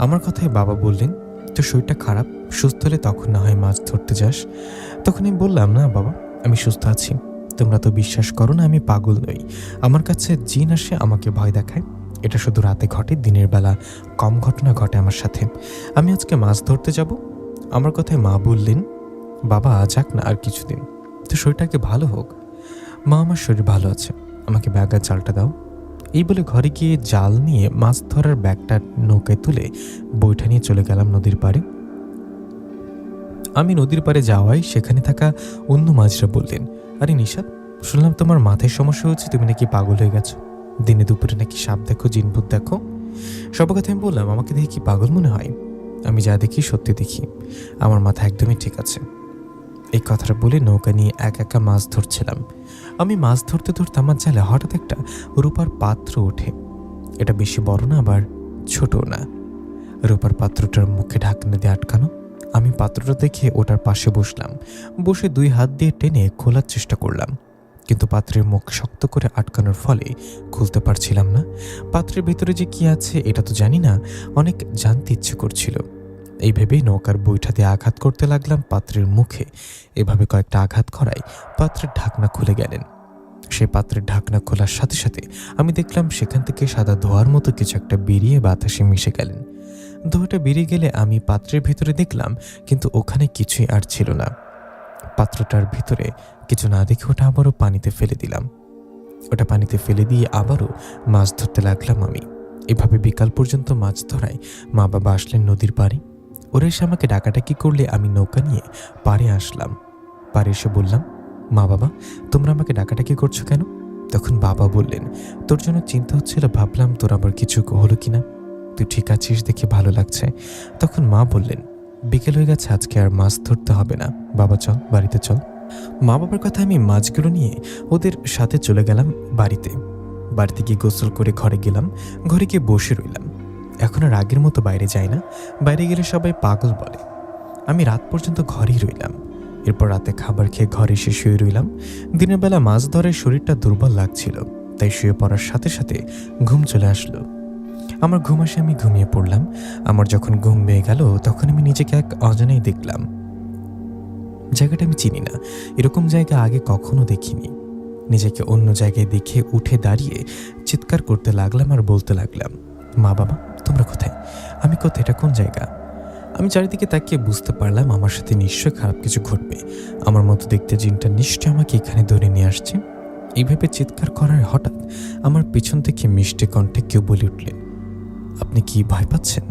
আমার কথায় বাবা বললেন, তো শরীরটা খারাপ, সুস্থ হলে তখন না হয় মাছ ধরতে যাস। তখন আমি বললাম, না বাবা, আমি সুস্থ আছি। তোমরা তো বিশ্বাস করো না, আমি পাগল নই। আমার কাছে জিন আসে, আমাকে ভয় দেখায়। এটা শুধু রাতে ঘটে, দিনের বেলা কম ঘটনা ঘটে আমার সাথে। আমি আজকে মাছ ধরতে যাব। আমার কথায় মা বললেন, বাবা যাক না আর কিছুদিন, তো শরীরটাকে ভালো হোক। মা, আমার শরীর ভালো আছে, আমাকে ব্যাগ আর জালটা দাও। এই বলে ঘরে গিয়ে জাল নিয়ে মাছ ধরার ব্যাগটা নৌকায় তুলে বৈঠা নিয়ে চলে গেলাম নদীর পাড়ে। আমি নদীর পাড়ে যাওয়ায় সেখানে থাকা অন্য মাঝিরা বললেন, আরে নিশাত, শুনলাম তোমার মাথায় সমস্যা হচ্ছে, তুমি নাকি পাগল হয়ে গেছো, দিনে দুপুরে নাকি সাপ দেখো, জিনভূত দেখো। সব কথা আমি বললাম, আমাকে দেখে কি পাগল মনে হয়? আমি যা দেখি সত্যি দেখি, আমার মাথা একদমই ঠিক আছে। এই কথাটা বলে নৌকা নিয়ে একা মাছ ধরছিলাম। আমি মাছ ধরতে ধরতে আমার জালে হঠাৎ একটা রূপার পাত্র ওঠে। এটা বেশি বড় না, আবার ছোটও না। রূপার পাত্রটার মুখে ঢাকনা দিয়ে আটকানো। আমি পাত্রটা দেখে ওটার পাশে বসলাম। বসে 2 হাত দিয়ে টেনে খোলার চেষ্টা করলাম, কিন্তু পাত্রের মুখ শক্ত করে আটকানোর ফলে খুলতে পারছিলাম না। পাত্রের ভেতরে যে কি আছে এটা তো জানি না, অনেক জানতে ইচ্ছে করছিল। এই ভেবে নৌকার বৈঠাতে আঘাত করতে লাগলাম পাত্রের মুখে। এভাবে কয়েকটা আঘাত করায় পাত্রের ঢাকনা খুলে গেলেন। সে পাত্রের ঢাকনা খোলার সাথে সাথে আমি দেখলাম সেখান থেকে সাদা ধোঁয়ার মতো কিছু একটা বেরিয়ে বাতাসে মিশে গেলেন। ধোঁয়াটা বেরিয়ে গেলে আমি পাত্রের ভিতরে দেখলাম, কিন্তু ওখানে কিছুই আর ছিল না। পাত্রটার ভিতরে কিছু না দেখে ওটা আবারও পানিতে ফেলে দিলাম। ওটা পানিতে ফেলে দিয়ে আবারও মাছ ধরতে লাগলাম আমি। এভাবে বিকাল পর্যন্ত মাছ ধরায় মা বাবা আসলেন নদীর পাড়ে। ওরা এসে আমাকে ডাকাডাকি করলে আমি নৌকা নিয়ে পাড়ে আসলাম। পাড়ে এসে বললাম, মা বাবা, তোমরা আমাকে ডাকাডাকি করছো কেন? তখন বাবা বললেন, তোর জন্য চিন্তা হচ্ছিল, ভাবলাম তোর আবার কিছু হলো কিনা, তুই ঠিক আছিস দেখে ভালো লাগছে। তখন মা বললেন, বিকেল হয়ে গেছে, আজকে আর মাছ ধরতে হবে না, বাবা চল বাড়িতে চল। মা বাবার কথা আমি মাছগুলো নিয়ে ওদের সাথে চলে গেলাম বাড়িতে। বাড়িতে গিয়ে গোসল করে ঘরে গেলাম। ঘরে গিয়ে বসে রইলাম। এখন আর আগের মতো বাইরে যাই না, বাইরে গেলে সবাই পাগল বলে। আমি রাত পর্যন্ত ঘরেই রইলাম। এরপর রাতে খাবার খেয়ে ঘরে এসে শুয়ে রইলাম। দিনের বেলা মাছ ধরে শরীরটা দুর্বল লাগছিল, তাই শুয়ে পড়ার সাথে সাথে ঘুম চলে আসলো। আমার ঘুম আসে, আমি ঘুমিয়ে পড়লাম। আমার যখন ঘুম পেয়ে গেল তখন আমি নিজেকে এক অজানাই দেখলাম। জায়গাটা আমি চিনি না, এরকম জায়গা আগে কখনো দেখিনি। নিজেকে অন্য জায়গায় দেখে উঠে দাঁড়িয়ে চিৎকার করতে লাগলাম আর বলতে লাগলাম, মা বাবা তোমরা কোথায়? আমি কোথায়? এটা কোন জায়গা? আমি চারিদিকে তাকিয়ে বুঝতে পারলাম আমার সাথে নিশ্চয় খারাপ কিছু ঘটবে। আমার মতো দেখতে জিনটা নিশ্চয় আমাকে এখানে ধরে নিয়ে আসছে। এইভাবে চিৎকার করার হঠাৎ আমার পেছন থেকে মিষ্টি কণ্ঠে কেউ বলে উঠলেন, আপনি কি ভয় পাচ্ছেন?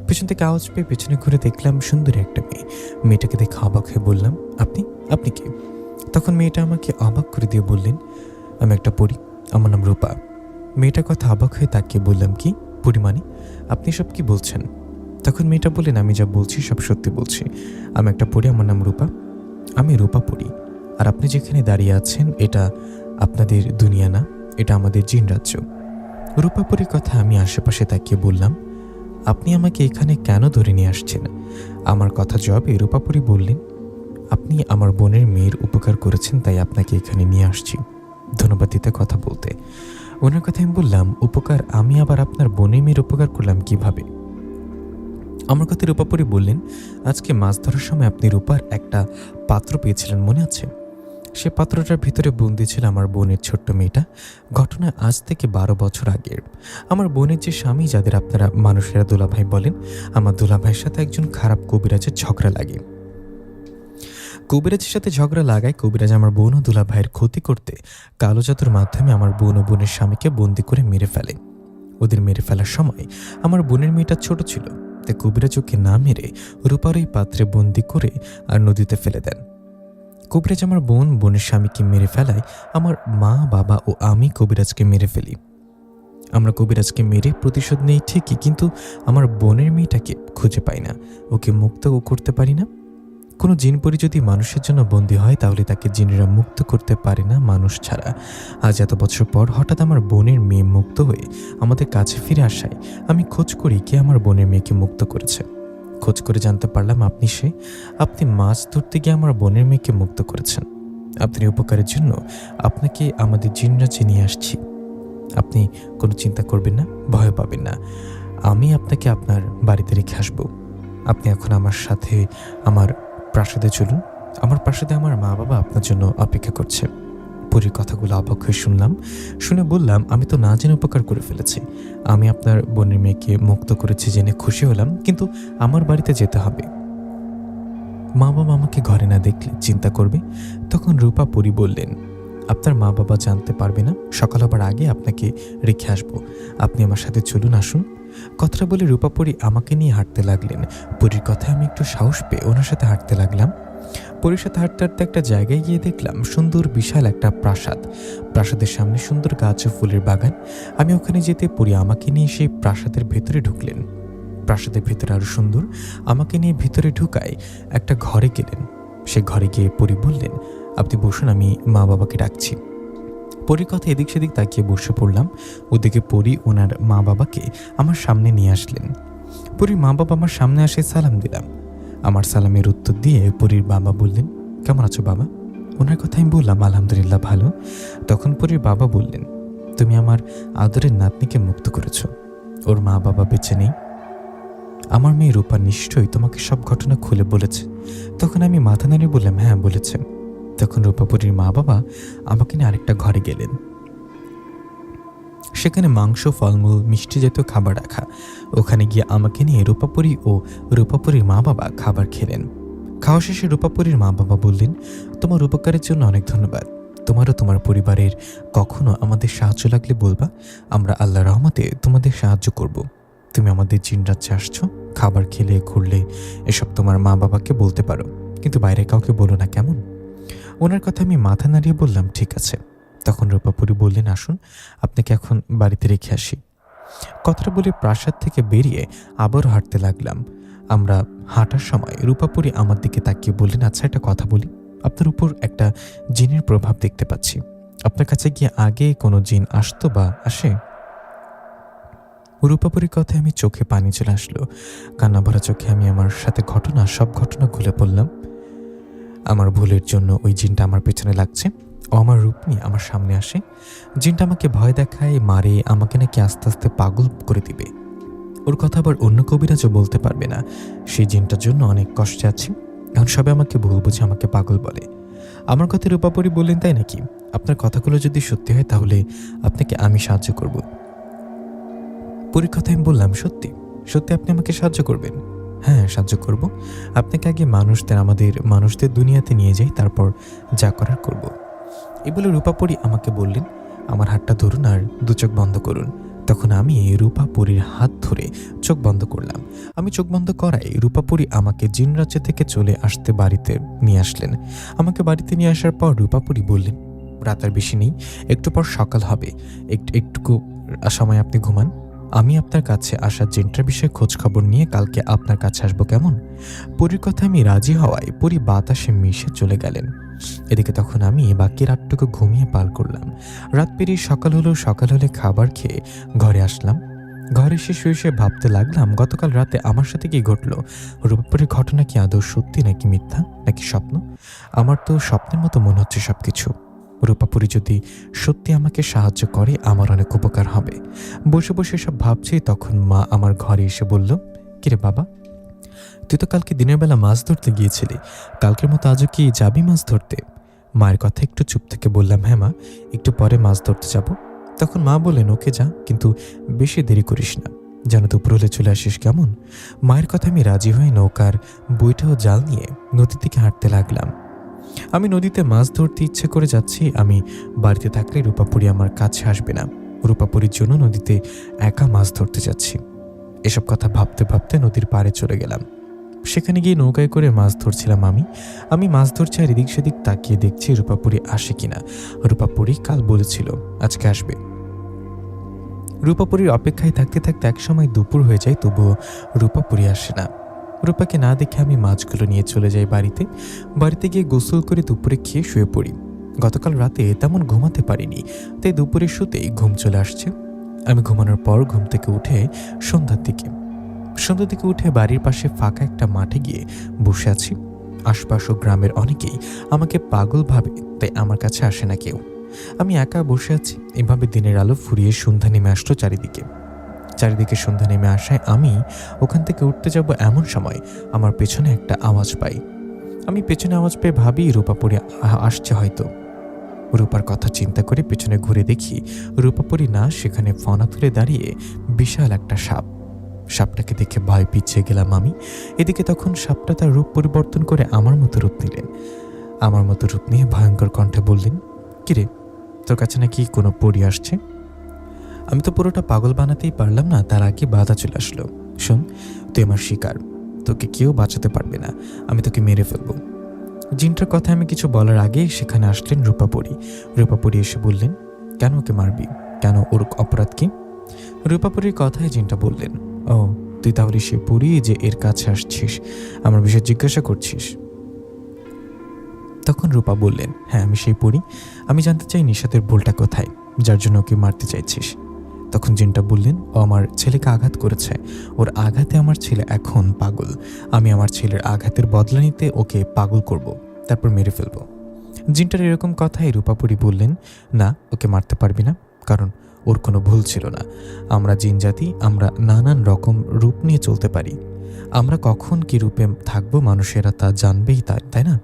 পেছন থেকে আওয়াজ পেয়ে পেছনে ঘুরে দেখলাম সুন্দরী একটা মেয়ে। মেয়েটাকে দেখে অবাক হয়ে বললাম, আপনি আপনি কে? তখন মেয়েটা আমাকে অবাক করে দিয়ে বললেন, আমি একটা পরী, আমার নাম রূপা। মেয়েটার কথা অবাক হয়ে তাকিয়ে বললাম, কি পরী মানে? আপনি সব কি বলছেন? তখন মেয়েটা বললেন, আমি যা বলছি সব সত্যি বলছি। আমি একটা পরী, আমার নাম রূপা। আমি রূপা পরী। আর আপনি যেখানে দাঁড়িয়ে আছেন এটা আপনাদের দুনিয়া না, এটা আমাদের জিন রাজ্য। রূপা পরীর কথা আমি আশেপাশে তাকিয়ে বললাম, আপনি আমাকে এখানে কেন ধরে নিয়ে আসছেন? আমার কথা জবাবে রূপা পরী বললেন, আপনি আমার বোনের মেয়ের উপকার করেছেন তাই আপনাকে এখানে নিয়ে আসছি। ধন্যবাদ দিতে কথা বলতে। ওনার কথা আমি বললাম, উপকার? আমি আবার আপনার বোনের মেয়ের উপকার করলাম কিভাবে? আমার কথা রূপা পরী বললেন, আজকে মাছ ধরার সময় আপনি রূপার একটা পাত্র পেয়েছিলেন, মনে আছে? সে পাত্রটার ভিতরে বন্দি ছিল আমার বোনের ছোট্ট মেয়েটা। ঘটনা আজ থেকে 12 বছর আগের। আমার বোনের যে স্বামী, যাদের আপনারা মানুষেরা দুলাভাই বলেন, আমার দুলাভাইয়ের সাথে একজন খারাপ কবিরাজের ঝগড়া লাগে। কবিরাজের সাথে ঝগড়া লাগায় কবিরাজ আমার বোন ও দুলাভাইয়ের ক্ষতি করতে কালো জাদুর মাধ্যমে আমার বোন ও বোনের স্বামীকে বন্দি করে মেরে ফেলে। ওদের মেরে ফেলার সময় আমার বোনের মেয়েটা ছোট ছিল, তাই কবিরাজ ওকে না মেরে রূপার ওই পাত্রে বন্দি করে আর নদীতে ফেলে দেন। কবিরাজ আমার বোনের স্বামীকে মেরে ফেলায় আমার মা, বাবা ও আমি কবিরাজকে মেরে ফেলি। আমরা কবিরাজকে মেরে প্রতিশোধ নেই ঠিকই, কিন্তু আমার বোনের মেয়েটাকে খুঁজে পাই না, ওকে মুক্তও করতে পারি না। কোনো জিনপরি যদি মানুষের জন্য বন্দী হয় তাহলে তাকে জিনেরা মুক্ত করতে পারে না মানুষ ছাড়া। আজ এত বছর পর হঠাৎ আমার বোনের মেয়ে মুক্ত হয়ে আমাদের কাছে ফিরে আসায় আমি খোঁজ করি কে আমার বোনের মেয়েকে মুক্ত করেছে। খোঁজ করে জানতে পারলাম আপনি সে। আপনি মাছ ধরতে গিয়ে আমার বোনের মেয়েকে মুক্ত করেছেন। আপনার উপকারের জন্য আপনাকে আমাদের জিনরাজ্যে নিয়ে আসছি। আপনি কোনো চিন্তা করবেন না, ভয় পাবেন না। আমি আপনাকে আপনার বাড়িতে রেখে আসবো। আপনি এখন আমার সাথে আমার প্রাসাদে চলুন। আমার প্রাসাদে আমার মা বাবা আপনার জন্য অপেক্ষা করছে। পরীর কথাগুলো অবাক হয়ে শুনলাম। শুনে বললাম, আমি তো না জেনে উপকার করে ফেলেছি। আমি আপনার বোনের মেয়েকে মুক্ত করেছি জেনে খুশি হলাম, কিন্তু আমার বাড়িতে যেতে হবে। মা বাবা আমাকে ঘরে না দেখলে চিন্তা করবে। তখন রূপা পরী বললেন, আপনার মা বাবা জানতে পারবে না, সকাল হবার আগে আপনাকে রেখে আসবো। আপনি আমার সাথে চলুন, আসুন। কথাটা বলে রূপা পরী আমাকে নিয়ে হাঁটতে লাগলেন। পরীর কথায় আমি একটু সাহস পেয়ে ওনার সাথে হাঁটতে লাগলাম। পরীর সাথে হাঁটতে হাঁটতে একটা জায়গায় গিয়ে দেখলাম সুন্দর বিশাল একটা প্রাসাদ। প্রাসাদের সামনে সুন্দর গাছ ও ফুলের বাগান। আমি ওখানে যেতে পরী আমাকে নিয়ে সেই প্রাসাদের ভেতরে ঢুকলেন। প্রাসাদের ভেতরে আরো সুন্দর। আমাকে নিয়ে ভিতরে ঢুকায় একটা ঘরে গেলেন। সে ঘরে গিয়ে পরী বললেন, আপনি বসুন, আমি মা বাবাকে ডাকছি। পরীর কথা এদিক সেদিক তাকিয়ে বসে পড়লাম। ওদিকে পরী ওনার মা বাবাকে আমার সামনে নিয়ে আসলেন। পরীর মা বাবা আমার সামনে আসে সালাম দিলাম। আমার সালামের উত্তর দিয়ে পরীর বাবা বললেন, কেমন আছো বাবা? ওনার কথা আমি বললাম, আলহামদুলিল্লাহ ভালো। তখন পরীর বাবা বললেন, তুমি আমার আদরের নাতনিকে মুক্ত করেছ। ওর মা বাবা বেঁচে নেই। আমার মেয়ে রূপা নিশ্চয়ই তোমাকে সব ঘটনা খুলে বলেছে। তখন আমি মাথা নাড়িয়ে বললাম, হ্যাঁ বলেছে। তখন রূপাপরীর মা বাবা আমাকে নিয়ে আরেকটা ঘরে গেলেন। সেখানে মাংস, ফলমূল, মিষ্টি জাতীয় খাবার রাখা। ওখানে গিয়ে আমাকে নিয়ে রূপাপরী ও রূপাপরীর মা বাবা খাবার খেলেন। খাওয়া শেষে রূপাপরীর মা বাবা বললেন, তোমার উপকারের জন্য অনেক ধন্যবাদ। তোমারও তোমার পরিবারের কখনো আমাদের সাহায্য লাগলে বলবা, আমরা আল্লাহর রহমতে তোমাদের সাহায্য করব। তুমি আমাদের জিন রাজ্যে আসছো, খাবার খেলে ঘুরলে এসব তোমার মা বাবাকে বলতে পারো, কিন্তু বাইরে কাউকে বলো না, কেমন? ওনার কথা আমি মাথা নাড়িয়ে বললাম, ঠিক আছে। তখন রূপাপরী বললেন, আসুন, আপনাকে এখন বাড়িতে রেখে আসি। কথাটা বলে প্রাসাদ থেকে বেরিয়ে আবারও হাঁটতে লাগলাম। আমরা হাঁটার সময় রূপাপরী আমার দিকে তাকিয়ে বললেন, আচ্ছা একটা কথা বলি, আপনার উপর একটা জিনের প্রভাব দেখতে পাচ্ছি। আপনার কাছে গিয়ে আগে কোনো জিন আসতো বা আসে? রূপাপরীর কথায় আমি চোখে পানি চলে আসলো। কান্না ভরা চোখে আমি আমার সাথে সব ঘটনা খুলে পড়লাম। আমার ভুলের জন্য ওই জিনটা আমার পেছনে লাগছে। ও আমার রূপ নিয়ে আমার সামনে আসে। জিনটা আমাকে ভয় দেখায়, মারে, আমাকে নাকি আস্তে আস্তে পাগল করে দিবে। ওর কথা আবার অন্য কবিরাজও বলতে পারবে না। সেই জিনটার জন্য অনেক কষ্টে আছি। এখন সবাই আমাকে ভুল বুঝে আমাকে পাগল বলে। আমার কথা রূপাপরী বললেন, তাই নাকি? আপনার কথাগুলো যদি সত্যি হয় তাহলে আপনাকে আমি সাহায্য করব। পরীর কথা আমি বললাম, সত্যি সত্যি আপনি আমাকে সাহায্য করবেন? হ্যাঁ, সাহায্য করব। আপনাকে আগে আমাদের মানুষদের দুনিয়াতে নিয়ে যাই, তারপর যা করার করব। এই বলে রূপাপরী আমাকে বললেন, আমার হাতটা ধরুন আর দু চোখ বন্ধ করুন। তখন আমি রূপাপরীর হাত ধরে চোখ বন্ধ করলাম। আমি চোখ বন্ধ করাই রূপাপরী আমাকে জিন রাজ্য থেকে চলে আসতে বাড়িতে নিয়ে আসলেন। আমাকে বাড়িতে নিয়ে আসার পর রূপাপরী বললেন, রাত আর বেশি নেই, একটু পর সকাল হবে, একটুকু সময় আপনি ঘুমান। আমি আপনার কাছে আসা জিনটার বিষয়ে খোঁজ খবর নিয়ে কালকে আপনার কাছে আসবো, কেমন? পরীর কথা আমি রাজি হওয়ায় পরী বাতাসে মিশে চলে গেলেন। এদিকে তখন আমি বাকি রাতটুকু ঘুমিয়ে পার করলাম। রাত পেরিয়ে সকাল হলো। সকাল হলে খাবার খেয়ে ঘরে আসলাম। ঘরে এসে শুয়ে শুয়ে ভাবতে লাগলাম, গতকাল রাতে আমার সাথে কি ঘটলো? রূপাপরীর ঘটনা কি আদৌ সত্যি নাকি মিথ্যা নাকি স্বপ্ন? আমার তো স্বপ্নের মতো মনে হচ্ছে সবকিছু। রূপাপরী যদি সত্যি আমাকে সাহায্য করে আমার অনেক উপকার হবে। বসে বসে সব ভাবছি, তখন মা আমার ঘরে এসে বলল, কিরে বাবা, তুই তো কালকে দিনের বেলা মাছ ধরতে গিয়েছিলি, কালকের মতো আজও কি যাবি মাছ ধরতে? মায়ের কথা একটু চুপ থেকে বললাম, হ্যাঁ মা, একটু পরে মাছ ধরতে যাব। তখন মা বললেন, ওকে যা, কিন্তু বেশি দেরি করিস না, যেন দুপুর হলে চলে আসিস, কেমন? মায়ের কথা আমি রাজি হয়ে নৌকার বইটা ও জাল নিয়ে নদীর দিকে হাঁটতে লাগলাম। আমি নদীতে মাছ ধরতে ইচ্ছে করে যাচ্ছি। আমি বাড়িতে থাকলে রূপাপরী আমার কাছে আসবে না। রূপাপরীর জন্য নদীতে একা মাছ ধরতে যাচ্ছি। এসব কথা ভাবতে ভাবতে নদীর পাড়ে চলে গেলাম। সেখানে গিয়ে নৌকায় করে মাছ ধরছিলাম। আমি মাছ ধরছি আর এদিক সেদিক তাকিয়ে দেখছি রূপাপরী আসে কিনা। রূপাপরী কাল বলেছিল আজকে আসবে। রূপাপরীর অপেক্ষায় থাকতে থাকতে একসময় দুপুর হয়ে যায়, তবুও রূপাপরী আসে না। রূপাকে না দেখে আমি মাছগুলো নিয়ে চলে যাই বাড়িতে গিয়ে গোসল করে দুপুরে খেয়ে শুয়ে পড়ি। গতকাল রাতে তেমন ঘুমাতে পারিনি, তাই দুপুরে শুতেই ঘুম চলে আসছে। আমি ঘুমানোর পর ঘুম থেকে উঠে সন্ধ্যার দিকে উঠে বাড়ির পাশে ফাঁকা একটা মাঠে গিয়ে বসে আছি। আশপাশ ও গ্রামের অনেকেই আমাকে পাগল ভাবে, তাই আমার কাছে আসে না কেউ। আমি একা বসে আছি। এভাবে দিনের আলো ফুরিয়ে সন্ধ্যা নেমে আসলো চারিদিকে সন্ধ্যা নেমে আসায় আমি ওখান থেকে উঠতে যাব, এমন সময় আমার পেছনে একটা আওয়াজ পাই। আমি পেছনে আওয়াজ পেয়ে ভাবি রূপাপরী আসছে হয়তো। রূপার কথা চিন্তা করে পেছনে ঘুরে দেখি রূপাপরী না, সেখানে ফনা তুলে দাঁড়িয়ে বিশাল একটা সাপটাকে দেখে ভয় পিছিয়ে গেলাম আমি। এদিকে তখন সাপটা তার রূপ পরিবর্তন করে আমার মতো রূপ নিয়ে ভয়ঙ্কর কণ্ঠে বললেন, কিরে, তোর কাছে নাকি কোনো পরী আসছে? আমি তো পুরোটা পাগল বানাতেই পারলাম না, তার আগে বাধা চলে আসলো। শোন, তুই আমার শিকার, তোকে কেউ বাঁচাতে পারবে না, আমি তোকে মেরে ফেলবো। জিনটার কথা আমি কিছু বলার আগেই সেখানে আসলেন রূপাপরী এসে বললেন, কেন ওকে মারবি? কেন, ওর অপরাধ কি? রূপাপরীর কথায় জিনটা বললেন, ও, তুই তাহলে সে পরী যে এর কাছে আসছিস, আমার বিষয়ে জিজ্ঞাসা করছিস? তখন রূপা বললেন, হ্যাঁ, আমি সেই পরী। আমি জানতে চাই নিশাতের ভুলটা কোথায়, যার জন্য ওকে মারতে চাইছিস। তখন জিনটা বললেন, ও আমার ছেলেকে আঘাত করেছে, ওর আঘাতে আমার ছেলে এখন পাগল। আমি আমার ছেলের আঘাতের বদলা নিতে ওকে পাগল করব, তারপর মেরে ফেলবো। জিনটার এরকম কথায় রূপাপরী বললেন, না, ওকে মারতে পারবি না, কারণ ওর কোনো ভুল ছিল না। আমরা জিন জাতি, আমরা নানান রকম রূপ নিয়ে চলতে পারি। আমরা কখন কি রূপে থাকবো মানুষেরা তা জানবেই, তাই না?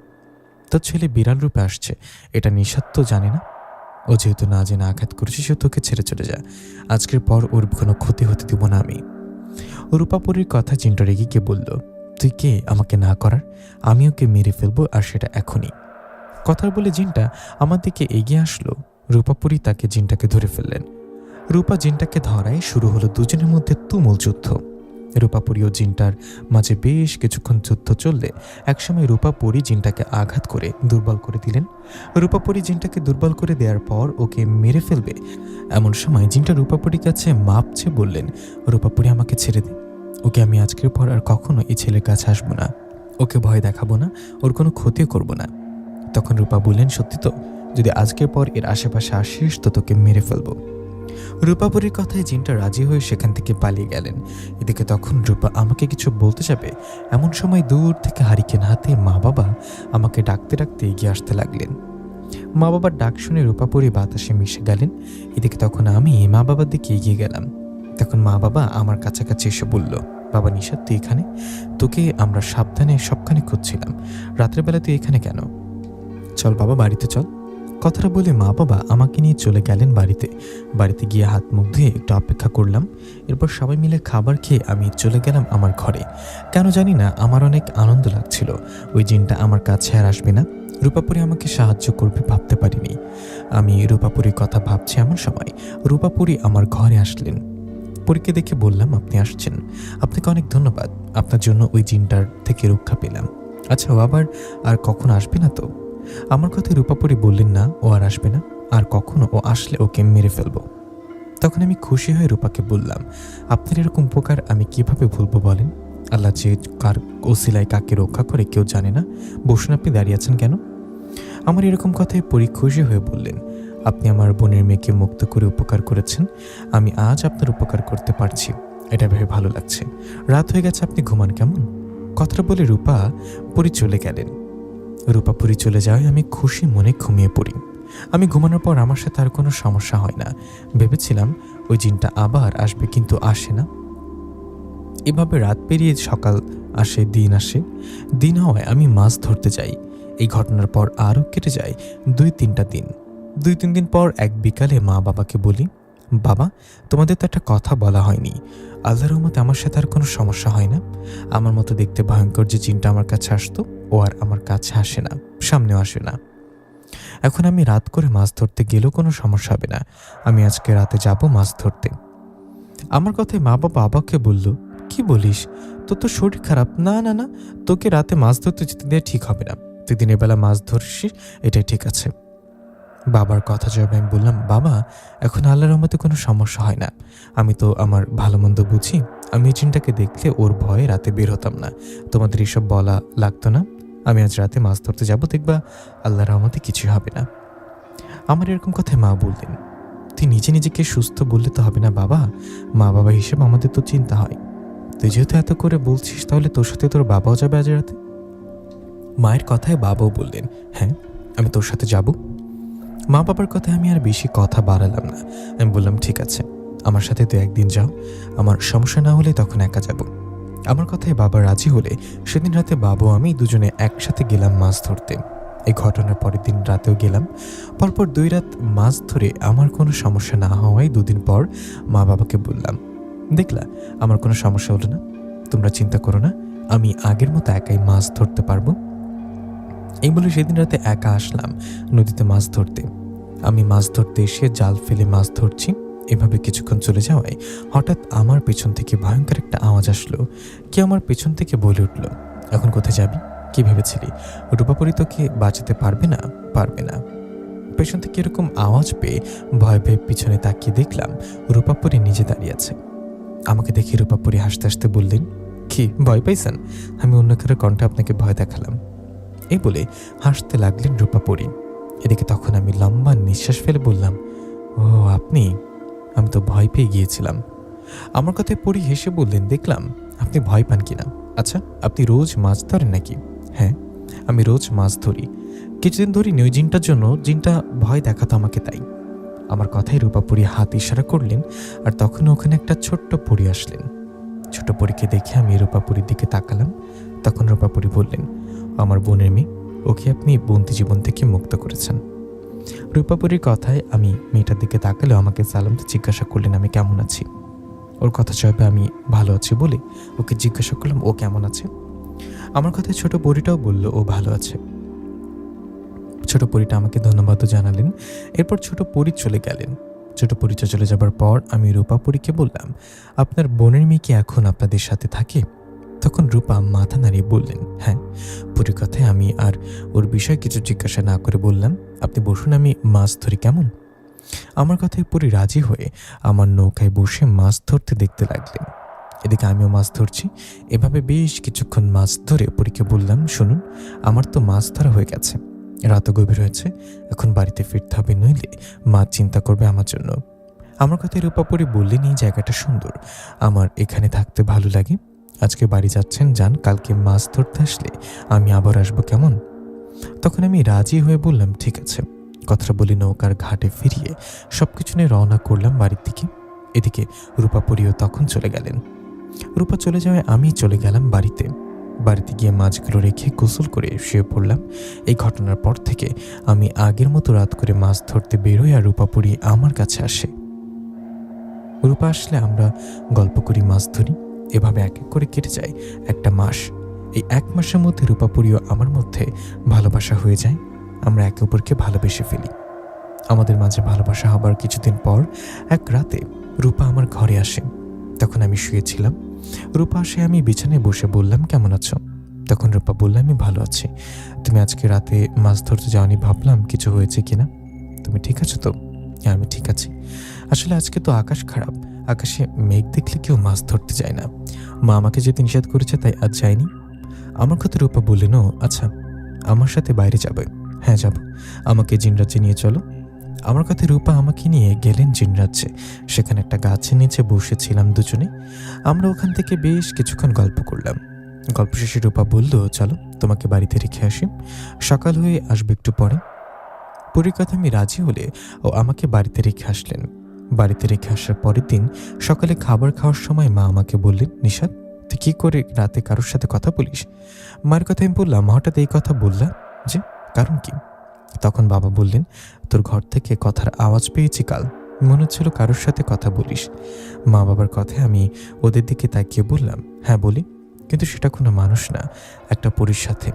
তোর ছেলে বিড়াল রূপে আসছে, এটা নিশাত তো জানে না। ও যেহেতু না জেনে আঘাত করেছে, সে তোকে ছেড়ে চলে যা। আজকের পর ওর কোনো ক্ষতি হতে দিব না আমি। রূপাপরীর কথা চিন্তা রেগে গিয়ে বলল, তুই কে আমাকে না করার? আমি ওকে মেরে ফেলবো, আর সেটা এখনই। কথা বলে জিনটা আমার দিকে এগিয়ে আসলো। রূপাপরী তাকে জিনটাকে ধরে ফেললেন। রূপা জিনটাকে ধরায় শুরু হলো দুজনের মধ্যে তুমুল যুদ্ধ। রূপাপরী ও জিনটার মাঝে বেশ কিছুক্ষণ যুদ্ধ চললে একসময় রূপাপরী জিনটাকে আঘাত করে দুর্বল করে দিলেন। রূপাপরী জিনটাকে দুর্বল করে দেওয়ার পর ওকে মেরে ফেলবে, এমন সময় জিনটা রূপাপরীর কাছে মাপ চেয়ে বললেন, রূপাপরী, আমাকে ছেড়ে দে। ওকে আমি আজকের পর আর কখনো এই ছেলের কাছে আসবো না, ওকে ভয় দেখাবো না, ওর কোনো ক্ষতিও করবো না। তখন রূপা বললেন, সত্যি তো? যদি আজকের পর এর আশেপাশে আসিস তো তোকে মেরে ফেলবো। রূপাপরীর কথায় জিনটা রাজি হয়ে সেখান থেকে পালিয়ে গেলেন। এদিকে তখন রূপা আমাকে কিছু বলতে যাবে, এমন সময় দূর থেকে হারিকেন হাতে মা বাবা আমাকে ডাকতে ডাকতে এগিয়ে আসতে লাগলেন। মা বাবার ডাক শুনে রূপাপরী বাতাসে মিশে গেলেন। এদিকে তখন আমি মা বাবার দিকে এগিয়ে গেলাম। তখন মা বাবা আমার কাছাকাছি এসে বলল, বাবা নিশাত, তুই এখানে? তোকে আমরা সাবধানে সবখানে খুঁজছিলাম, রাত্রেবেলা তুই এখানে কেন? চল বাবা, বাড়িতে চল। কথাটা বলে মা বাবা আমাকে নিয়ে চলে গেলেন বাড়িতে। বাড়িতে গিয়ে হাত মুখ ধুয়ে একটু অপেক্ষা করলাম। এরপর সবাই মিলে খাবার খেয়ে আমি চলে গেলাম আমার ঘরে। কেন জানি না আমার অনেক আনন্দ লাগছিল। ওই জিনটা আমার কাছে আর আসবে না, রূপাপুরী আমাকে সাহায্য করবে ভাবতে পারিনি। আমি রূপাপুরীর কথা ভাবছি এমন সময় রূপাপুরী আমার ঘরে আসলেন। পরীকে দেখে বললাম, আপনি আসছেন, আপনাকে অনেক ধন্যবাদ, আপনার জন্য ওই জিনটার থেকে রক্ষা পেলাম। আচ্ছা, ও আবার আর কখনো আসবে না তো? আমার কথায় রূপাপুরী বললেন, না, ও আর আসবে না, আর কখনো ও আসলে ওকে মেরে ফেলবো। তখন আমি খুশি হয়ে রূপাকে বললাম, আপনার এরকম উপকার আমি কিভাবে ভুলবো বলেন? আল্লাহ যে কার ওসিলায় কাকে রক্ষা করে কেউ জানে না। বসুন, আপনি দাঁড়িয়ে আছেন কেন? আমার এরকম কথায় পরী খুশি হয়ে বললেন, আপনি আমার বোনের মেয়েকে মুক্ত করে উপকার করেছেন, আমি আজ আপনার উপকার করতে পারছি, এটা ভেবে ভালো লাগছে। রাত হয়ে গেছে, আপনি ঘুমান কেমন? কথাটা বলে রূপা পরী চলে গেলেন। রূপা পরী চলে যাওয়ায় আমি খুশি মনে ঘুমিয়ে পড়ি। আমি ঘুমানোর পর আমার সাথে আর কোনো সমস্যা হয় না। ভেবেছিলাম ওই জিনটা আবার আসবে, কিন্তু আসে না। এভাবে রাত পেরিয়ে সকাল আসে, দিন আসে। দিন হওয়ায় আমি মাছ ধরতে যাই। এই ঘটনার পর আরও কেটে যায় 2-3টা দিন। 2-3 দিন পর এক বিকালে মা বাবাকে বলি, বাবা, তোমাদের তো একটা কথা বলা হয়নি। আল্লাহর রহমতে আমার সাথে আর কোনো সমস্যা হয় না। আমার মতো দেখতে ভয়ঙ্কর যে জিনটা আমার কাছে আসতো, ও আর আমার কাছে আসে না, সামনেও আসে না। এখন আমি রাত করে মাছ ধরতে গেলেও কোনো সমস্যা হবে না। আমি আজকে রাতে যাব মাছ ধরতে। আমার কথায় মা বাবা অবাককে বলল, কি বলিস, তোর তো শরীর খারাপ। না না না, তোকে রাতে মাছ ধরতে যেতে দিয়ে ঠিক হবে না, তুই দিনের বেলা মাছ ধরছিস, এটাই ঠিক আছে। বাবার কথা জবাবে আমি বললাম, বাবা, এখন আল্লাহর রহমতে কোনো সমস্যা হয় না। আমি তো আমার ভালো মন্দ বুঝি। আমি এই জিনটাকে দেখলে ওর ভয়ে রাতে বের হতাম না। তোমাদের এসব বলা লাগতো না। আমি আজ রাতে মাছ ধরতে যাব, দেখবা আল্লাহর রহমতে কিছু হবে না। আমার এরকম কথায় মা বললেন, তুই নিজে নিজেকে সুস্থ বললে তো হবে না বাবা, মা বাবা হিসেবে আমাদের তো চিন্তা হয়। তুই যেহেতু এত করে বলছিস, তাহলে তোর সাথে তোর বাবাও যাবে আজ রাতে? মায়ের কথায় বাবাও বললেন, হ্যাঁ, আমি তোর সাথে যাব। মা বাবার কথায় আমি আর বেশি কথা বাড়ালাম না। আমি বললাম, ঠিক আছে, আমার সাথে তো একদিন যাও, আমার সমস্যা না হলে তখন একা যাব। আমার কথায় বাবা রাজি হলে সেদিন রাতে বাবা ও আমি দুজনে একসাথে গেলাম মাছ ধরতে। এই ঘটনার পরের দিন রাতেও গেলাম। পরপর 2 রাত মাছ ধরে আমার কোনো সমস্যা না হওয়ায় 2 দিন পর মা বাবাকে বললাম, দেখলা, আমার কোনো সমস্যা হলো না, তোমরা চিন্তা করো না, আমি আগের মতো একাই মাছ ধরতে পারবো। এই বলে সেদিন রাতে একা আসলাম নদীতে মাছ ধরতে। আমি মাছ ধরতে এসে জাল ফেলে মাছ ধরছি। এভাবে কিছুক্ষণ চলে যাওয়ায় হঠাৎ আমার পেছন থেকে ভয়ঙ্কর একটা আওয়াজ আসলো। কেউ আমার পেছন থেকে বলে উঠল, এখন কোথায় যাবি? কি ভেবেছিলি রূপাপুরী তোকে বাঁচাতে পারবে না? পারবে না। পেছন থেকে এরকম আওয়াজ পেয়ে ভয় পেয়ে পিছনে তাকিয়ে দেখলাম রূপাপুরী নিজে দাঁড়িয়ে আছে। আমাকে দেখে রূপাপুরী হাসতে হাসতে বললেন, কি ভয় পাইছেন? আমি অন্য কারো কণ্ঠে আপনাকে ভয় দেখালাম। এই বলে হাসতে লাগলেন রূপাপুরী। এদিকে তখন আমি লম্বা নিঃশ্বাস ফেলে বললাম, ও আপনি? আমি তো ভয় পেয়ে গিয়েছিলাম। আমার কথায় পরী হেসে বললেন, দেখলাম আপনি ভয় পান কিনা। আচ্ছা, আপনি রোজ মাছ ধরেন নাকি? হ্যাঁ, আমি রোজ মাছ ধরি। কিছুদিন ধরিনি ওই জিনটার জন্য, জিনটা ভয় দেখাতো আমাকে, তাই। আমার কথায় রূপাপুরী হাত ইশারা করলেন, আর তখন ওখানে একটা ছোট্ট পরী আসলেন। ছোট পরীকে দেখে আমি রূপাপুরীর দিকে তাকালাম। তখন রূপাপুরী বললেন, আমার বোনের মেয়ে, ওকে আপনি বন্দি জীবন থেকে মুক্ত করেছেন। রূপাপুরীর কথায় আমি মেয়েটার দিকে তাকালেও আমাকে সালামতে জিজ্ঞাসা করলেন আমি কেমন আছি। ওর কথা জবাবে আমি ভালো আছি বলে ওকে জিজ্ঞাসা করলাম ও কেমন আছে। আমার কথায় ছোট পরীটাও বলল ও ভালো আছে। ছোট পরীটা আমাকে ধন্যবাদও জানালেন। এরপর ছোট পরী চলে গেলেন। ছোট পরীটা চলে যাবার পর আমি রূপাপুরীকে বললাম, আপনার বোনের মেয়ে কি এখন আপনাদের সাথে থাকে? তখন রূপা মাথা নাড়িয়ে বললেন, হ্যাঁ। পরীর কথায় আমি আর ওর বিষয়ে কিছু জিজ্ঞাসা না করে বললাম, আপনি বসুন, আমি মাছ ধরি কেমন? আমার কথায় পরী রাজি হয়ে আমার নৌকায় বসে মাছ ধরতে দেখতে লাগলেন। এদিকে আমিও মাছ ধরছি। এভাবে বেশ কিছুক্ষণ মাছ ধরে পরীকে বললাম, শুনুন, আমার তো মাছ ধরা হয়ে গেছে, রাতও গভীর হয়েছে, এখন বাড়িতে ফিরতে হবে, নইলে মা চিন্তা করবে আমার জন্য। আমার কথায় রূপাপুরী বললেন, এই জায়গাটা সুন্দর, আমার এখানে থাকতে ভালো লাগে। আজকে বাড়ি যাচ্ছেন, যান, কালকে মাছ ধরতে আসলে আমি আবার আসবো, কেমন? তখন আমি রাজি হয়ে বললাম, ঠিক আছে। কথাটা বলে নৌকার ঘাটে ফিরিয়ে সবকিছু নিয়ে রওনা করলাম বাড়ির দিকে। এদিকে রূপাপুরীও তখন চলে গেলেন। রূপা চলে যাওয়ায় আমি চলে গেলাম বাড়িতে। বাড়িতে গিয়ে মাছগুলো রেখে গোসল করে শুয়ে পড়লাম। এই ঘটনার পর থেকে আমি আগের মতো রাত করে মাছ ধরতে বেরোই আর রূপাপুরী আমার কাছে আসে। রূপা আসলে আমরা গল্প করি, মাছ ধরি। এভাবে এক এক করে কেটে যায় একটা মাস। এই এক মাসের মধ্যে রূপাপুরীও আমার মধ্যে ভালোবাসা হয়ে যায়। আমরা একে অপরকে ভালোবেসে ফেলি। আমাদের মাঝে ভালোবাসা হবার কিছুদিন পর এক রাতে রূপা আমার ঘরে আসে। তখন আমি শুয়েছিলাম। রূপা আসে, আমি বিছানায় বসে বললাম, কেমন আছো? তখন রূপা বলল, আমি ভালো আছি। তুমি আজকে রাতে মাছ ধরতে যাওনি, ভাবলাম কিছু হয়েছে কিনা। তুমি ঠিক আছো তো? হ্যাঁ, আমি ঠিক আছি। আসলে আজকে তো আকাশ খারাপ, আকাশে মেঘ দেখলে কেউ মাছ ধরতে যায় না। মা আমাকে যেতে নিষেধ করেছে, তাই আজ যায়নি। আমার কথা রূপা বললেন, ও আচ্ছা, আমার সাথে বাইরে যাবে? হ্যাঁ যাব। আমাকে জিনরাজ্যে নিয়ে চলো। আমার কথায় রূপা আমাকে নিয়ে গেলেন জিনরাজ্যে। সেখানে একটা গাছের নিচে বসেছিলাম দুজনে। আমরা ওখান থেকে বেশ কিছুক্ষণ গল্প করলাম। গল্প শেষে রূপা বলল, চলো তোমাকে বাড়িতে রেখে আসি, সকাল হয়ে আসবে একটু পরে। পুরীর কথা আমি রাজি হলে ও আমাকে বাড়িতে রেখে আসলেন। বাড়িতে রেখে আসার পরের দিন সকালে খাবার খাওয়ার সময় মা আমাকে বললেন, নিশাত, তুই কী করে রাতে কারোর সাথে কথা বলিস? মায়ের কথা আমি বললাম, হঠাৎ এই কথা বললা যে, কারণ কি? তখন বাবা বললেন, তোর ঘর থেকে কথার আওয়াজ পেয়েছি কাল, মনে হচ্ছিল কারোর সাথে কথা বলিস। মা বাবার কথায় আমি ওদের দিকে তাকিয়ে বললাম, হ্যাঁ বলি, কিন্তু সেটা কোনো মানুষ না, একটা পরীর সাথে।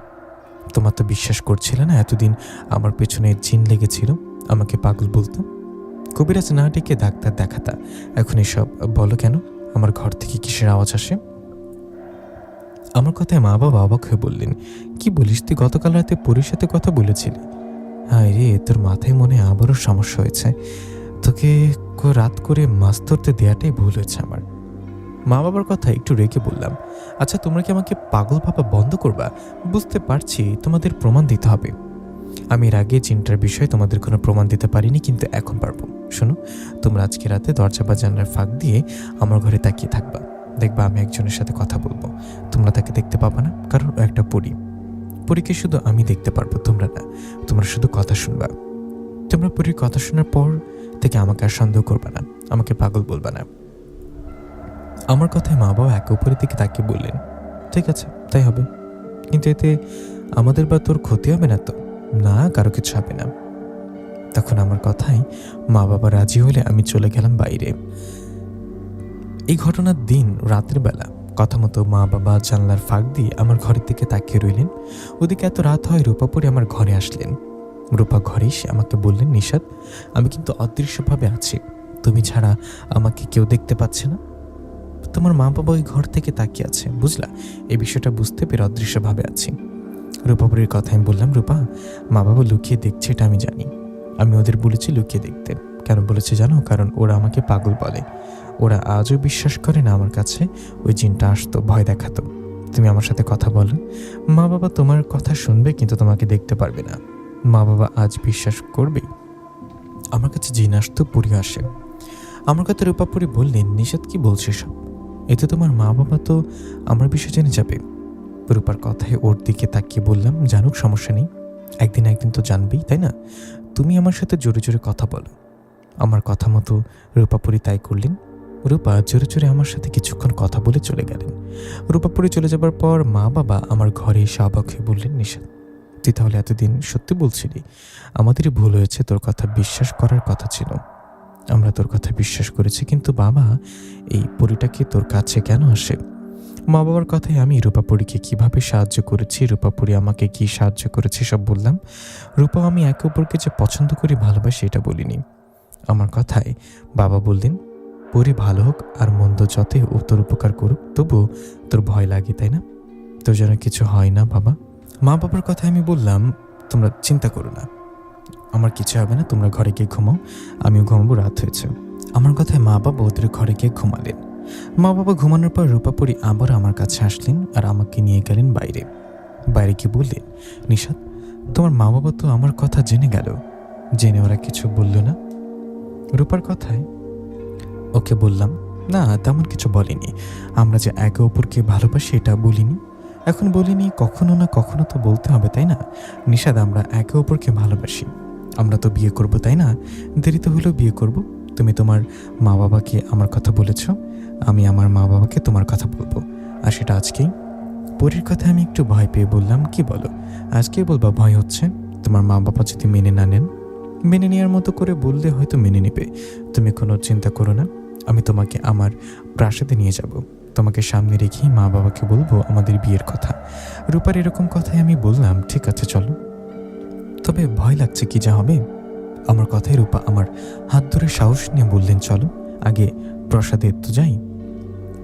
তোমার তো বিশ্বাস করছিলে না, এতদিন আমার পেছনে জিন লেগেছিল, আমাকে পাগল বলতো, কবিরাজ না ডেকে ডাক্তার দেখাতা। এখন এসব বলো কেন? আমার ঘর থেকে কিসের আওয়াজ আসে? আমার কথায় মা বাবা অবাক হয়ে বললেন, কি বলিস, তুই গতকাল রাতে পরীর সাথে কথা বলেছিলি? হায় রে, তোর মাথায় মনে আবারও সমস্যা হয়েছে। তোকে রাত করে মাছ ধরতে দেওয়াটাই ভুল হয়েছে আমার। মা বাবার কথা একটু রেগে বললাম, আচ্ছা তোমরা কি আমাকে পাগল ভাবা বন্ধ করবা? বুঝতে পারছি তোমাদের প্রমাণ দিতে হবে। আমি এর আগে চিন্তার বিষয়ে তোমাদের কোনো প্রমাণ দিতে পারিনি, কিন্তু এখন পারবো। শোনো, তোমরা আজকে রাতে দরজা বা জানলার ফাঁক দিয়ে আমার ঘরে তাকিয়ে থাকবা। দেখবা আমি একজনের সাথে কথা বলবো। তোমরা তাকে দেখতে পাবা না, কারণ ও একটা পরী। পরীকে শুধু আমি দেখতে পারবো, তোমরা না। তোমরা শুধু কথা শুনবা। তোমরা পরীর কথা শোনার পর থেকে আমাকে আর সন্দেহ করবা না, আমাকে পাগল বলবা না। আমার কথায় মা বাবা একে অপরের দিকে তাকিয়ে বললেন, ঠিক আছে তাই হবে, কিন্তু এতে আমাদের বা তোর ক্ষতি হবে না তো? না, কারো কিছু হবে না। তখন আমার কথায় মা বাবা রাজি হলে আমি চলে গেলাম বাইরে। এই ঘটনার দিন রাতের বেলা কথা মতো মা বাবা জানলার ফাঁক দিয়ে আমার ঘরের দিকে তাকিয়ে রইলেন। ওদিকে এত রাত হয় রূপাপুরী আমার ঘরে আসলেন। রূপা ঘরে এসে আমাকে বললেন, নিশাত, আমি কিন্তু অদৃশ্যভাবে আছি, তুমি ছাড়া আমাকে কেউ দেখতে পাচ্ছে না। তোমার মা বাবা ওই ঘর থেকে তাকিয়ে আছে, বুঝলা? এই বিষয়টা বুঝতে পেরে অদৃশ্যভাবে আছি। রূপাপুরীর কথা আমি বললাম, রূপা, মা বাবা লুকিয়ে দেখছে, এটা আমি জানি। আমি ওদের বলেছি লুকিয়ে দেখতে। কেন বলেছে জানো? কারণ ওরা আমাকে পাগল বলে। ওরা আজও বিশ্বাস করে না আমার কাছে ওই জিনটা আসতো, ভয় দেখাতো। তুমি আমার সাথে কথা বলো, মা বাবা তোমার কথা শুনবে কিন্তু তোমাকে দেখতে পারবে না। মা বাবা আজ বিশ্বাস করবে আমার কাছে জিন আসতো, পুরী আসে। আমার কথা রূপাপুরী বললেন, নিষেধ কি বলছে সব? এতে তোমার মা বাবা তো আমার বিষয় জেনে যাবে। রূপার কথায় ওর দিকে তাকিয়ে বললাম, জানুক, সমস্যা নেই, একদিন একদিন তো জানবেই, তাই না? তুমি আমার সাথে জোরে জোরে কথা বলো। আমার কথা মতো রূপাপুরী তাই করলেন। রূপা জোরে জোরে আমার সাথে কিছুক্ষণ কথা বলে চলে গেলেন। রূপাপুরী চলে যাবার পর মা বাবা আমার ঘরে এসে অবাক হয়ে বললেন, নিশাত, তুই তাহলে এতদিন সত্যি বলছিলি? আমাদেরই ভুল হয়েছে, তোর কথা বিশ্বাস করার কথা ছিল। আমরা তোর কথা বিশ্বাস করেছি, কিন্তু বাবা, এই পরীটাকে তোর কাছে কেন আসে? মা বাবার কথায় আমি রূপাপুরীকে কিভাবে সাহায্য করেছি, রূপাপুরী আমাকে কি সাহায্য করেছে সব বললাম। রূপা আমি একে অপরকে যে পছন্দ করি, ভালোবাসি, এটা বলিনি। আমার কথায় বাবা বললেন, পরী ভালো হোক আর মন্দ যতই ও তোর উপকার করুক, তবু তোর ভয় লাগে, তাই না? তোর যেন কিছু হয় না বাবা। মা বাবার কথায় আমি বললাম, তোমরা চিন্তা করো না, আমার কিছু হবে না, তোমরা ঘরে গিয়ে ঘুমাও, আমিও ঘুমাবো, রাত হয়েছে। আমার কথায় মা বাবা ওদের ঘরে গিয়ে ঘুমালেন। মা বাবা ঘুমানোর পর রূপাপুরী আবার আমার কাছে আসলেন আর আমাকে নিয়ে গেলেন বাইরে। বাইরে গিয়ে বললেন, নিশাত, তোমার মা বাবা তো আমার কথা জেনে গেল, জেনে ওরা কিছু বলল না? রূপার কথায় ওকে বললাম, না তেমন কিছু বলেনি, আমরা যে একে অপরকে ভালোবাসি এটা বলিনি। এখন বলিনি, কখনো না কখনো তো বলতে হবে, তাই না? নিশাদ, আমরা একে অপরকে ভালোবাসি, আমরা তো বিয়ে করব, তাই না? দেরিতে হলেও বিয়ে করব। তুমি তোমার মা বাবাকে আমার কথা বলেছ, আমি আমার মা বাবাকে তোমার কথা বলবো, আর সেটা আজকেই। পরীর কথা আমি একটু ভয় পেয়ে বললাম, কি বলো? আজকে বলবা ভয় হচ্ছে? তোমার মা বাবা যদি মেনে না নেন? মেনে নেওয়ার মতো করে বললে হয়তো মেনে নেবে। তুমি কোনো চিন্তা করো না, আমি তোমাকে আমার প্রাসাদে নিয়ে যাব। তোমাকে সামনে রেখেই মা বাবাকে বলবো আমাদের বিয়ের কথা। রূপার এরকম কথাই আমি বললাম, ঠিক আছে চলো। তবে ভয় লাগছে কি যা হবে। আমার কথায় রূপা আমার হাত ধরে সাহস নিয়ে বললেন, চলো আগে প্রাসাদে তো যাই।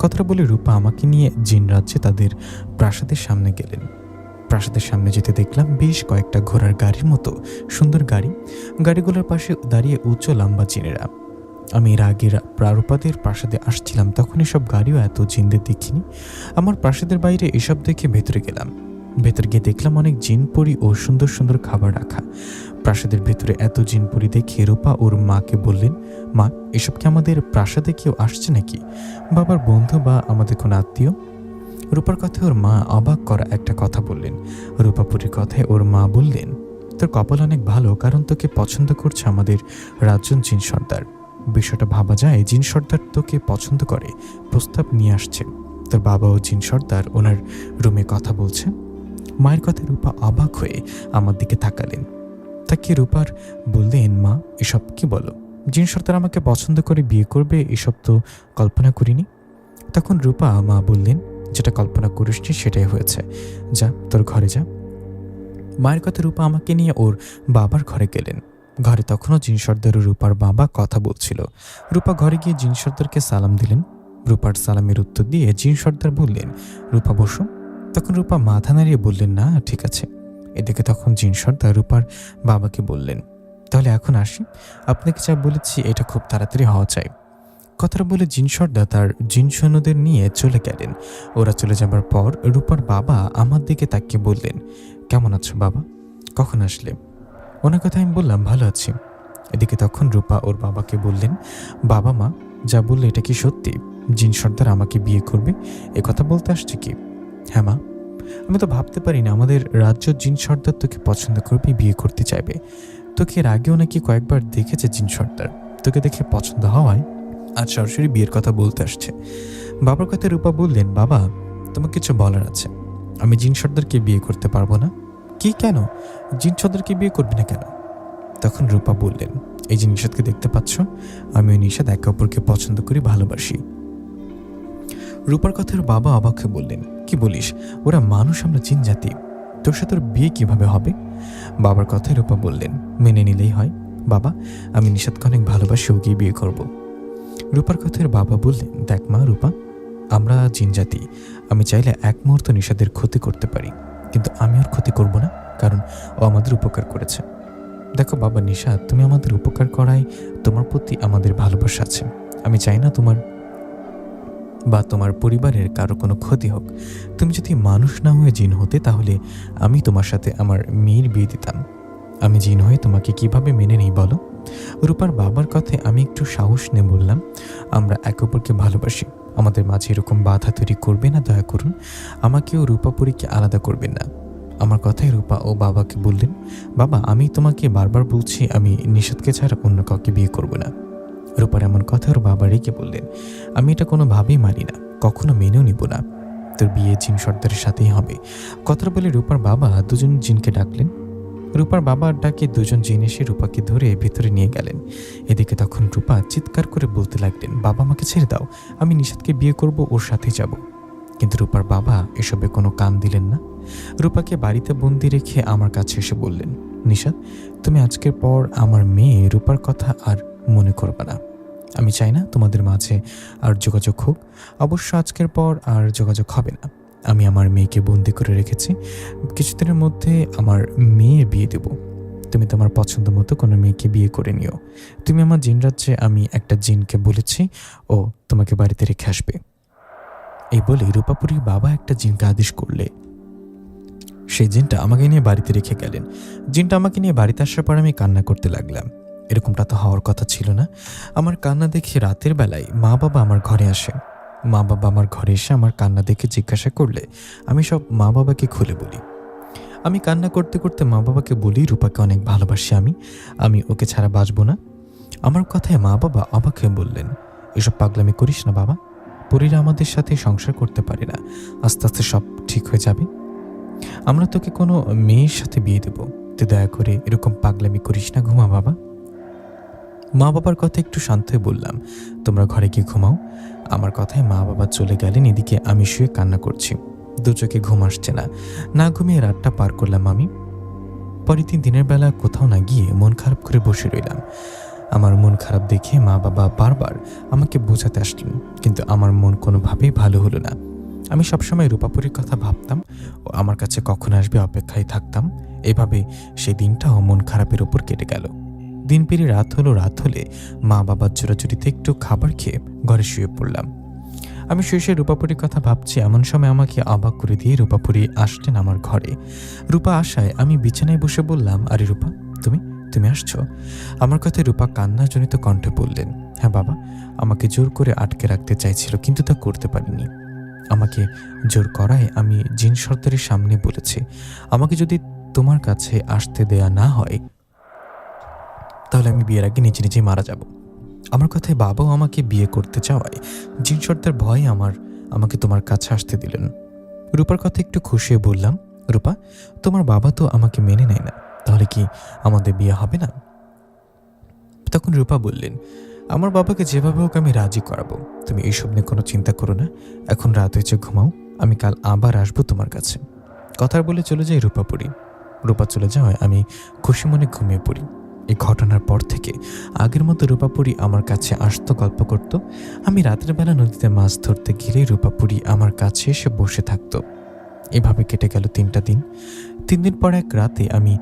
কথাটা বলে রূপা আমাকে নিয়ে জিন রাজ্যে তাদের প্রাসাদের সামনে গেলেন। প্রাসাদের সামনে যেতে দেখলাম বেশ কয়েকটা ঘোড়ার গাড়ির মতো সুন্দর গাড়ি। গাড়িগুলোর পাশে দাঁড়িয়ে উচ্চ লম্বা জিনেরা। আমি এর আগে রূপাদের প্রাসাদে আসছিলাম, তখন এসব গাড়িও এত জিনদের দেখিনি। আমার প্রাসাদের বাইরে এসব দেখে ভেতরে গেলাম। ভেতর গিয়ে দেখলাম অনেক জিনপরি ও সুন্দর সুন্দর খাবার রাখা। প্রাসাদের ভেতরে এত জিনপরি দেখে রূপা ওর মাকে বললেন, মা, এসব কি আমাদের প্রাসাদে কেউ আসছে নাকি? বাবার বন্ধু বা আমাদের কোনো আত্মীয়? রূপার কথায় ওর মা অবাক করা একটা কথা বললেন। রূপাপুরীর কথায় ওর মা বললেন, তোর কপাল অনেক ভালো, কারণ তোকে পছন্দ করছে আমাদের রাজন জিন সর্দার। বিষয়টা ভাবা যায়, জিন সর্দার তোকে পছন্দ করে, প্রস্তাব নিয়ে আসছে। তোর বাবা ও জিন সর্দার ওনার রুমে কথা বলছে। মায়ের কথায় রূপা অবাক হয়ে আমার দিকে তাকালেন। তাকিয়ে রূপার বললেন, মা, এসব কি বলো? জিন সর্দার আমাকে পছন্দ করে বিয়ে করবে, এসব তো কল্পনা করিনি। তখন রূপা মা বললেন, যেটা কল্পনা করিসনি সেটাই হয়েছে, যা তোর ঘরে যা। মায়ের কথা রূপা আমাকে নিয়ে ওর বাবার ঘরে গেলেন। ঘরে তখনও জিন সর্দার ও রূপার বাবা কথা বলছিল। রূপা ঘরে গিয়ে জিন সর্দারকে সালাম দিলেন। রূপার সালামের উত্তর দিয়ে জিন সর্দার বললেন, রূপা বসো। তখন রূপা মাথা নাড়িয়ে বললেন, না ঠিক আছে। এদিকে তখন জিন সর্দার রূপার বাবাকে বললেন, তাহলে এখন আসি, আপনাকে যা বলেছি এটা খুব তাড়াতাড়ি হওয়া চাই। কথাটা বলে জিন সর্দার তার জিন সৈন্যদের নিয়ে চলে গেলেন। ওরা চলে যাবার পর রূপার বাবা আমার দিকে তাকিয়ে বললেন, কেমন আছো বাবা? কখন আসলে? ওনার কথা আমি বললাম, ভালো আছি। এদিকে তখন রূপা ওর বাবাকে বললেন, বাবা, মা যা বললে এটা কি সত্যি? জিন সর্দার আমাকে বিয়ে করবে, এ কথা বলতে আসছে কি? হ্যাঁ মা, আমি তো ভাবতে পারি না আমাদের রাজ্য জিন সর্দার তোকে পছন্দ করবে, বিয়ে করতে চাইবে। তোকে এর আগেও নাকি কয়েকবার দেখেছে জিন সর্দার, তোকে দেখে পছন্দ হওয়ায় আজ সরাসরি বিয়ের কথা বলতে আসছে। বাবার কথায় রূপা বললেন, বাবা, তোমার কিছু বলার আছে। আমি জিন সর্দারকে বিয়ে করতে পারবো না। কি, কেন? জিন সর্দারকে বিয়ে করবি না কেন? তখন রূপা বললেন, এই যে নিষাদকে দেখতে পাচ্ছ, আমি ওই নিষাদ একে অপরকে পছন্দ করি, ভালোবাসি। রূপার কথার বাবা অবাক হয়ে বললেন, কি বলিস? ওরা মানুষ, আমরা জিন জাতি, তোর সাথে ওর বিয়ে কিভাবে হবে? বাবার কথায় রূপা বললেন, মেনে নিলেই হয় বাবা, আমি নিষাদকে অনেক ভালোবাসি, ওকে বিয়ে করব। রূপার কথার বাবা বললেন, দেখ মা রূপা, আমরা জিন জাতি, আমি চাইলে এক মুহূর্ত নিষাদের ক্ষতি করতে পারি, কিন্তু আমি ওর ক্ষতি করব না, কারণ ও আমাদের উপকার করেছে। দেখো বাবা নিষাদ, তুমি আমাদের উপকার করায় তোমার প্রতি আমাদের ভালোবাসা আছে। আমি চাই না তোমার বা তোমার পরিবারের কারো কোনো ক্ষতি হোক। তুমি যদি মানুষ না হয়ে জিন হতে, তাহলে আমি তোমার সাথে আমার মেয়ের বিয়ে দিতাম। আমি জিন হয়ে তোমাকে কিভাবে মেনে নেই বলো? রূপার বাবার কথায় আমি একটু সাহস নিয়ে বললাম, আমরা একে অপরকে ভালোবাসি, আমাদের মাঝে এরকম বাধা তৈরি করবে না, দয়া করুন। আমাকেও রূপাপুরীকে আলাদা করবেন না। আমার কথায় রূপা ও বাবাকে বললেন, বাবা, আমি তোমাকে বারবার বলছি আমি নিষাদকে ছাড়া অন্য কাউকে বিয়ে করব না। রূপার এমন কথা ওর বাবা রেখে বললেন, আমি এটা কোনোভাবেই মানি না, কখনো মেনেও নিব না। তোর বিয়ে জিন সর্দারের সাথেই হবে। কথাটা বলে রূপার বাবা দুজন জিনকে ডাকলেন। রূপার বাবার ডাকে দুজন জিন এসে রূপাকে ধরে ভেতরে নিয়ে গেলেন। এদিকে তখন রূপা চিৎকার করে বলতে লাগলেন, বাবা, আমাকে ছেড়ে দাও, আমি নিষাদকে বিয়ে করব, ওর সাথে যাব। কিন্তু রূপার বাবা এসবে কোনো কান দিলেন না। রূপাকে বাড়িতে বন্দি রেখে আমার কাছে এসে বললেন, নিষাদ, তুমি আজকের পর আমার মেয়ে রূপার কথা আর মনে করবে না। আমি চাই না তোমাদের মাঝে আর যোগাযোগ হোক। অবশ্য আজকের পর আর যোগাযোগ হবে না। আমি আমার মেয়েকে বন্দি করে রেখেছি, কিছুদিনের মধ্যে আমার মেয়ে বিয়ে দেব। তুমি তোমার পছন্দ মতো কোনো মেয়েকে বিয়ে করে নিও। তুমি আমার জিন রাজ্যে আমি একটা জিনকে বলেছি, ও তোমাকে বাড়িতে রেখে আসবে। এই বলে রূপাপুরীর বাবা একটা জিনকে আদেশ করলে সেই জিনটা আমাকে নিয়ে বাড়িতে রেখে গেলেন। জিনটা আমাকে নিয়ে বাড়িতে আসার পর আমি কান্না করতে লাগলাম। এরকমটা তো হওয়ার কথা ছিল না। আমার কান্না দেখে রাতের বেলায় মা বাবা আমার ঘরে আসে। মা বাবা আমার ঘরে এসে আমার কান্না দেখে জিজ্ঞাসা করলে আমি সব মা বাবাকে খুলে বলি। আমি কান্না করতে করতে মা বাবাকে বলি, রূপাকে অনেক ভালোবাসি আমি ওকে ছাড়া বাঁচব না। আমার কথায় মা বাবা অবাক হয়ে বললেন, এসব পাগলামি করিস না বাবা, পরীরা আমাদের সাথে সংসার করতে পারে না, আস্তে আস্তে সব ঠিক হয়ে যাবে। আমরা তোকে কোনো মেয়ের সাথে বিয়ে দেব, তুই দয়া করে এরকম পাগলামি করিস না, ঘুমা বাবা। মা বাবার কথা একটু শান্ত হয়ে বললাম, তোমরা ঘরে গিয়ে ঘুমাও। আমার কথায় মা বাবা চলে গেলেন। এদিকে আমি শুয়ে কান্না করছি, দু চোখে ঘুম আসছে না। না ঘুমিয়ে রাতটা পার করলাম আমি। পরের দিন দিনের বেলা কোথাও না গিয়ে মন খারাপ করে বসে রইলাম। আমার মন খারাপ দেখে মা বাবা বারবার আমাকে বোঝাতে আসলেন, কিন্তু আমার মন কোনোভাবেই ভালো হলো না। আমি সবসময় রূপাপুরীর কথা ভাবতাম ও আমার কাছে কখন আসবে অপেক্ষায় থাকতাম। এভাবে সেই দিনটাও মন খারাপের ওপর কেটে গেল। দিন পেরিয়ে রাত হলে মা বাবার জোরাজুরিতে একটু খাবার খেয়ে ঘরে শুয়ে পড়লাম। আমি শুয়ে রূপাপুরীর কথা ভাবছি, এমন সময় আমাকে অবাক করে দিয়ে রূপাপুরী আসলেন আমার ঘরে। রূপা আসায় আমি বিছানায় বসে বললাম, আরে রূপা, তুমি তুমি আসছো? আমার কথায় রূপা কান্নাজনিত কণ্ঠে বললেন, হ্যাঁ বাবা, আমাকে জোর করে আটকে রাখতে চাইছিল, কিন্তু তা করতে পারিনি। আমাকে জোর করায় আমি জিন সর্দারের সামনে বলেছি, আমাকে যদি তোমার কাছে আসতে দেয়া না হয় তাহলে আমি বিয়ের আগে নিজে নিজে মারা যাব। আমার কথায় বাবাও আমাকে বিয়ে করতে চাওয়ায় জিন সর্দার ভয়ে আমাকে তোমার কাছে আসতে দিলেন। রূপার কথা একটু খুশি হয়ে বললাম, রূপা, তোমার বাবা তো আমাকে মেনে নেয় না, তাহলে কি আমাদের বিয়ে হবে না? তখন রূপা বললেন, আমার বাবাকে যেভাবে হোক আমি রাজি করাবো, তুমি এইসব নিয়ে কোনো চিন্তা করো না। এখন রাত হয়েছে, ঘুমাও, আমি কাল আবার আসবো তোমার কাছে। কথা বলে চলে যাই রূপাপুরী। রূপা চলে যাওয়ায় আমি খুশি মনে ঘুমিয়ে পড়ি। এই ঘটনার পর থেকে আগের মতো রূপাপুরী আমার কাছে আসতো, গল্প করত। আমি রাতের বেলা নদীতে মাছ ধরতে গেলে রূপাপুরী আমার কাছে এসে বসে থাকতো। এভাবে কেটে গেল 3টা দিন। 3 দিন পর এক রাতে আমি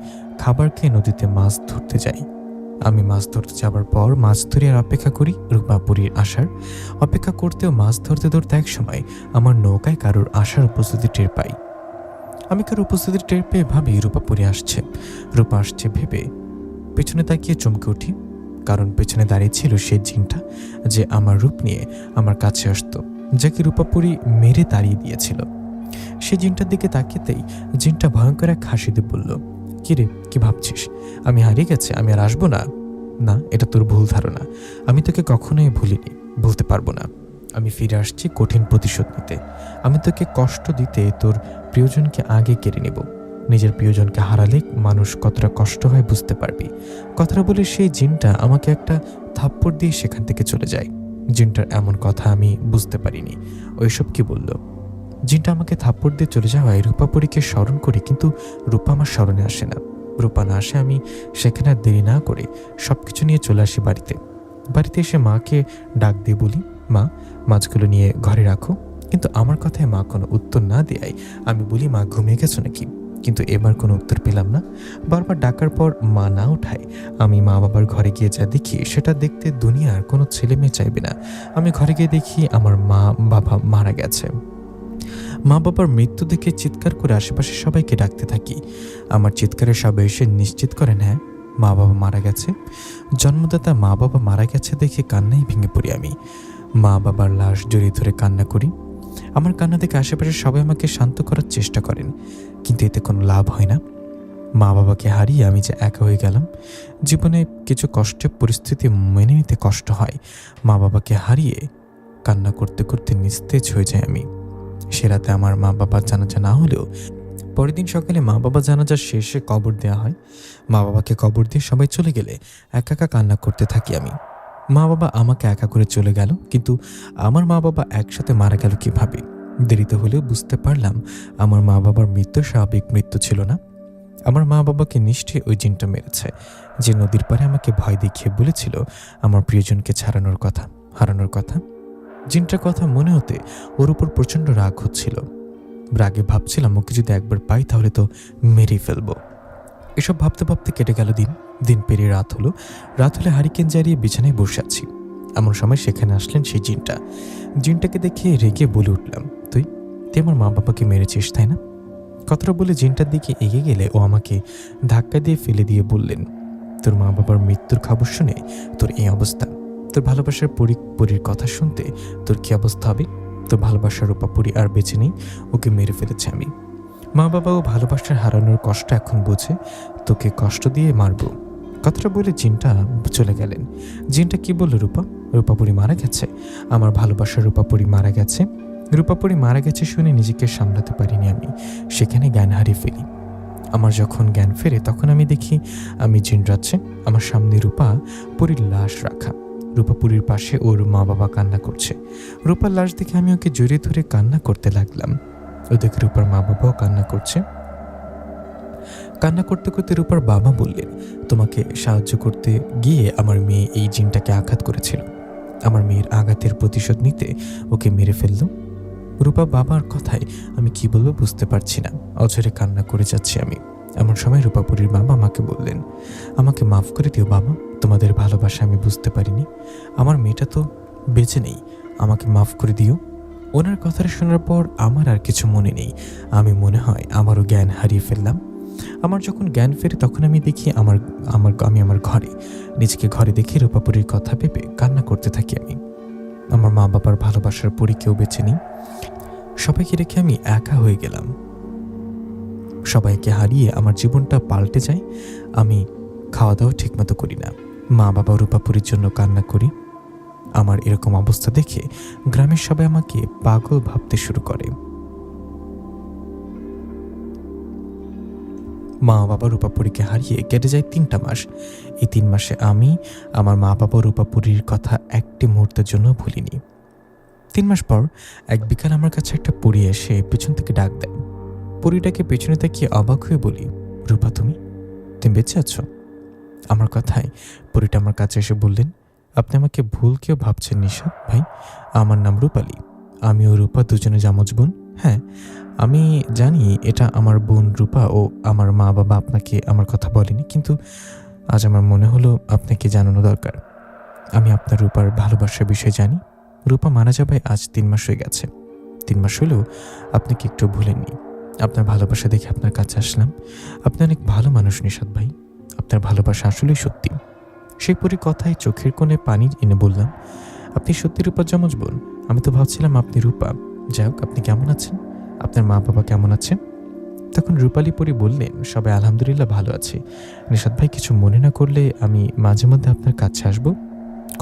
খাবার খেয়ে নদীতে মাছ ধরতে যাই। আমি মাছ ধরতে যাবার পর মাছ ধরে আর অপেক্ষা করি রূপাপুরীর আসার। অপেক্ষা করতেও মাছ ধরতে ধরতে এক সময় আমার নৌকায় কারোর আসার উপস্থিতি টের পাই। আমি কারোর উপস্থিতি টের পেয়ে ভাবি রূপাপুরী আসছে। রূপা আসছে ভেবে পেছনে তাকিয়ে চমকে উঠি, কারণ পেছনে দাঁড়িয়ে ছিল সেই জিনটা যে আমার রূপ নিয়ে আমার কাছে আসতো, যাকে রূপাপুরী মেরে তাড়িয়ে দিয়েছিল। সেই জিনটার দিকে তাকিয়েতেই জিনটা ভয়ঙ্কর এক হাসি দিয়ে বলল, কিরে, কি ভাবছিস? আমি হারিয়ে গেছি, আমি আর আসবো না? না, এটা তোর ভুল ধারণা। আমি তোকে কখনোই ভুলিনি, ভুলতে পারবো না। আমি ফিরে আসছি কঠিন প্রতিশোধ নিতে। আমি তোকে কষ্ট দিতে তোর প্রিয়জনকে আগে কেড়ে নেব। নিজের প্রিয়জনকে হারালে মানুষ কতটা কষ্ট হয় বুঝতে পারবি। কথাটা বলে সেই জিনটা আমাকে একটা থাপ্পড় দিয়ে সেখান থেকে চলে যায়। জিনটার এমন কথা আমি বুঝতে পারিনি। ওইসব কি বলল? জিনটা আমাকে থাপ্পড় দিয়ে চলে যাওয়ায় রূপাপুরীকে স্মরণ করি, কিন্তু রূপা আমার স্মরণে আসে না। রূপা না আসে আমি সেখানে আর দেরি না করে সবকিছু নিয়ে চলে আসি বাড়িতে। বাড়িতে এসে মাকে ডাক দিয়ে বলি, মা, মাছগুলো নিয়ে ঘরে রাখো। কিন্তু আমার কথায় মা কোনো উত্তর না দেয় আমি বলি, মা ঘুমিয়ে গেছো নাকি? কিন্তু এবার কোনো উত্তর পেলাম না। বারবার ডাকার পর মা না ওঠায় আমি মা বাবার ঘরে গিয়ে যা দেখি সেটা দেখতে দুনিয়ার কোনো ছেলে মেয়ে চাইবে না। আমি ঘরে গিয়ে দেখি আমার মা বাবা মারা গেছে। মা বাবার মৃত্যু দেখে চিৎকার করে আশেপাশে সবাইকে ডাকতে থাকি। আমার চিৎকারে সবাই এসে নিশ্চিত করেন, হ্যাঁ, মা বাবা মারা গেছে। জন্মদাতা মা বাবা মারা গেছে দেখে কান্নাই ভেঙে পড়ি আমি। মা বাবার লাশ জড়িয়ে ধরে কান্না করি। আমার কান্না দেখে আশেপাশে সবাই আমাকে শান্ত করার চেষ্টা করেন, কিন্তু এতে কোনো লাভ হয় না। মা বাবাকে হারিয়ে আমি যে একা হয়ে গেলাম। জীবনে কিছু কষ্টের পরিস্থিতি মেনে নিতে কষ্ট হয়। মা বাবাকে হারিয়ে কান্না করতে করতে নিস্তেজ হয়ে যায় আমি। সে রাতে আমার মা বাবার জানাজা না হলেও পরের দিন সকালে মা বাবা জানাজা শেষে কবর দেওয়া হয়। মা বাবাকে কবর দিয়ে সবাই চলে গেলে একা একা কান্না করতে থাকি আমি। মা বাবা আমাকে একা করে চলে গেল, কিন্তু আমার মা বাবা একসাথে মারা গেল কিভাবে? দেরিতে হলেও বুঝতে পারলাম আমার মা বাবার মৃত্যু স্বাভাবিক মৃত্যু ছিল না। আমার মা বাবাকে নিশ্চয়ই ওই জিনটা মেরেছে, যে নদীর পাড়ে আমাকে ভয় দেখিয়ে বলেছিল আমার প্রিয়জনকে হারানোর কথা। জিনটার কথা মনে হতে ওর উপর প্রচণ্ড রাগ হচ্ছিল। রাগে ভাবছিলাম ওকে যদি একবার পাই তাহলে তো মেরেই ফেলবো। এসব ভাবতে ভাবতে কেটে গেল দিন। দিন পেরিয়ে রাত হলো। রাত হলে হারিকেন জ্বালিয়ে বিছানায় বসে আছি। এমন সময় সেখানে আসলেন সেই জিনটা। জিনটাকে দেখে রেগে বলে উঠলাম, তুই আমার মা বাবাকে মেরেছিস, তাই না? কথাটা বলে জিনটার দিকে এগিয়ে গেলে ও আমাকে ধাক্কা দিয়ে ফেলে দিয়ে বললেন, তোর মা বাবার মৃত্যুর খবর শুনে তোর এই অবস্থা। তোর ভালোবাসার পরীর কথা শুনতে তোর কি অবস্থা হবে? তোর ভালোবাসার রূপাপুরী আর বেঁচে নেই, ওকে মেরে ফেলেছে আমি। মা বাবা ও ভালোবাসার হারানোর কষ্ট এখন বুঝে তোকে কষ্ট দিয়ে মারব। কথাটা বলে জিনটা চলে গেলেন। জিনটা কি বলল, রূপা, রূপাপুরী মারা গেছে, আমার ভালোবাসার রূপাপুরী মারা গেছে। রূপাপুরী মারা গেছে শুনে নিজেকে সামলাতে পারিনি আমি, সেখানে জ্ঞান হারিয়ে ফেলি। আমার যখন জ্ঞান ফেরে তখন আমি দেখি আমি জিন রাজ্যে, আমার সামনে রূপাপুরীর লাশ রাখা। রূপাপুরীর পাশে ওর মা বাবা কান্না করছে। রূপার লাশ দেখে আমি ওকে জড়িয়ে ধরে কান্না করতে লাগলাম। ও দেখে রূপার মা বাবাও কান্না করছে। কান্না করতে করতে রূপার বাবা বললেন, তোমাকে সাহায্য করতে গিয়ে আমার মেয়ে এই জিনটাকে আঘাত করেছিল, আমার মেয়ের আঘাতের প্রতিশোধ নিতে ওকে মেরে ফেলল। রূপা বাবার কথায় আমি কি বলবো বুঝতে পারছি না, অঝরে কান্না করে যাচ্ছি আমি। এমন সময় রূপাপুরীর বাবা আমাকে বললেন, আমাকে মাফ করে দিও বাবা, তোমাদের ভালোবাসা আমি বুঝতে পারিনি, আমার মেয়েটা তো বেঁচে নেই, আমাকে মাফ করে দিও। ওনার কথাটা শোনার পর আমার আর কিছু মনে নেই, আমি মনে হয় আমারও জ্ঞান হারিয়ে ফেললাম। আমার যখন জ্ঞান ফেরে তখন আমি দেখি আমি আমার ঘরে, নিজেকে ঘরে দেখে রূপাপুরীর কথা ভেবে কান্না করতে থাকি আমি। আমার মা বাবার ভালোবাসার পরি কেউ বেঁচে নেই, সবাইকে রেখে আমি একা হয়ে গেলাম। সবাইকে হারিয়ে আমার জীবনটা পাল্টে যায়। আমি খাওয়া দাওয়া ঠিকমতো করি না, মা বাবা রূপাপুরীর জন্য কান্না করি। আমার এরকম অবস্থা দেখে গ্রামের সবাই আমাকে পাগল ভাবতে শুরু করে। মা বাবা রূপাপুরীকে হারিয়ে কেটে যায় 3টা মাস। এই 3 মাসে আমি আমার মা বাবা রূপাপুরীর কথা একটি মুহূর্তের জন্য ভুলিনি। 3 মাস পর এক বিকাল আমার কাছে একটা পরী এসে পেছন থেকে ডাক দেয়। পরীটাকে পেছনে তাকিয়ে অবাক হয়ে বলি, রূপা তুমি বেঁচে আছো? আমার কথায় পরীটা আমার কাছে এসে বললেন, আপনি আমাকে ভুল কেউ ভাবছেন নিশাদ ভাই, আমার নাম রূপালী, আমি ও রূপা দুজনে জামজ বোন। হ্যাঁ, আমি জানি এটা আমার বোন রূপা ও আমার মা বাবা আপনাকে আমার কথা বলেনি, কিন্তু আজ আমার মনে হলো আপনাকে জানানো দরকার। আমি আপনার রূপার ভালোবাসার বিষয় জানি। রূপা মারা যাবায় আজ 3 মাস হয়ে গেছে। 3 মাস হলেও আপনি কি একটু ভুলেননি। আপনার ভালোবাসা দেখে আপনার কাছে আসলাম। আপনি অনেক ভালো মানুষ নিশাদ ভাই, আপনার ভালোবাসা আসলেই সত্যি। সেই পরি কথায় চোখের কোণে পানি এনে বললাম, আপনি সত্যি রূপার যমজ বোন? আমি তো ভাবছিলাম আপনি রূপা। যাই হোক, আপনি কেমন আছেন? আপনার মা বাবা কেমন আছেন? তখন রূপালী পরি বললেন, সবাই আলহামদুলিল্লাহ ভালো আছে। নিশাদ ভাই কিছু মনে না করলে আমি মাঝে মধ্যে আপনার কাছে আসবো,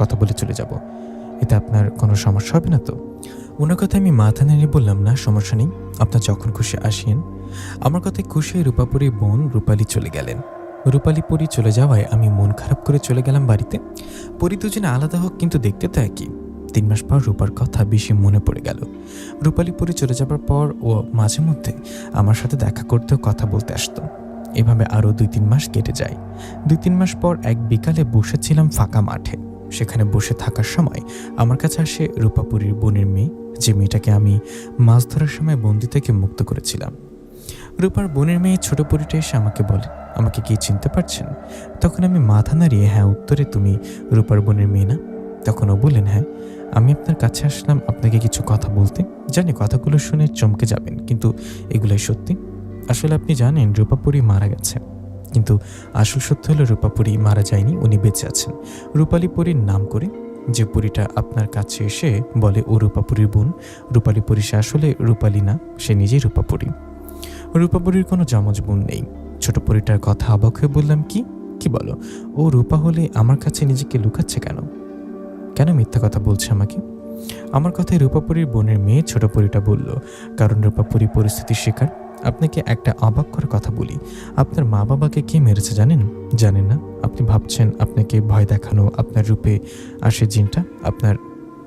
কথা বলে চলে যাব, এতে আপনার কোনো সমস্যা হবে না তো? ওনার কথা আমি মাথা নেড়ে বললাম, না সমস্যা নেই, আপনার যখন খুশি আসেন। আমার কথায় খুশি হয়ে রূপাপুরীর বোন রূপালী চলে গেলেন। রূপালী পরি চলে যাওয়ায় আমি মন খারাপ করে চলে গেলাম বাড়িতে। পরি দুজনে আলাদা হোক কিন্তু দেখতে তো একই। 3 মাস পর রূপার কথা বেশি মনে পড়ে গেল। রূপালী পরি চলে যাবার পর ও মাঝে মধ্যে আমার সাথে দেখা করতেও কথা বলতে আসতো। এভাবে আরও 2-3 মাস কেটে যায়। 2-3 মাস পর এক বিকালে বসেছিলাম ফাঁকা মাঠে। সেখানে বসে থাকার সময় আমার কাছে আসে রূপাপুরীর বোনের মেয়ে, যে মেয়েটাকে আমি মাছ ধরার সময় বন্দি থেকে মুক্ত করেছিলাম। রূপার বোনের মেয়ে ছোট পরীটা এসে আমাকে বলে, আমাকে কি চিনতে পারছেন? তখন আমি মাথা নাড়িয়ে হ্যাঁ উত্তরে, তুমি রূপার বোনের মেয়ে না? তখন ও বললেন, হ্যাঁ, আমি আপনার কাছে আসলাম আপনাকে কিছু কথা বলতে। জানি কথাগুলো শুনে চমকে যাবেন, কিন্তু এগুলাই সত্যি। আসলে আপনি জানেন রূপাপুরী মারা গেছে, কিন্তু আসল সত্য হলো রূপাপুরী মারা যায়নি, উনি বেঁচে আছেন রূপালী পরীর নাম করে। যে পরীটা আপনার কাছে এসে বলে ও রূপাপুরীর বোন, রূপালী পরী সে আসলে রূপালী না, সে নিজেই রূপাপুরী। রূপাপুরীর কোনো যমজ বোন নেই। ছোট পরীটার কথা অবাক হয়ে বললাম, কি বলো? ও রূপা হলে আমার কাছে নিজেকে লুকাচ্ছে কেন? কেন মিথ্যা কথা বলছে আমাকে? আমার কথায় রূপাপুরীর বোনের মেয়ে ছোট পরীটা বলল, কারণ রূপাপুরী পরিস্থিতির শিকার। আপনাকে একটা অবাক করার কথা বলি, আপনার মা বাবাকে কে মেরেছে জানেন? জানেন না? আপনি ভাবছেন আপনাকে ভয় দেখানো আপনার রূপে আসে জিনটা আপনার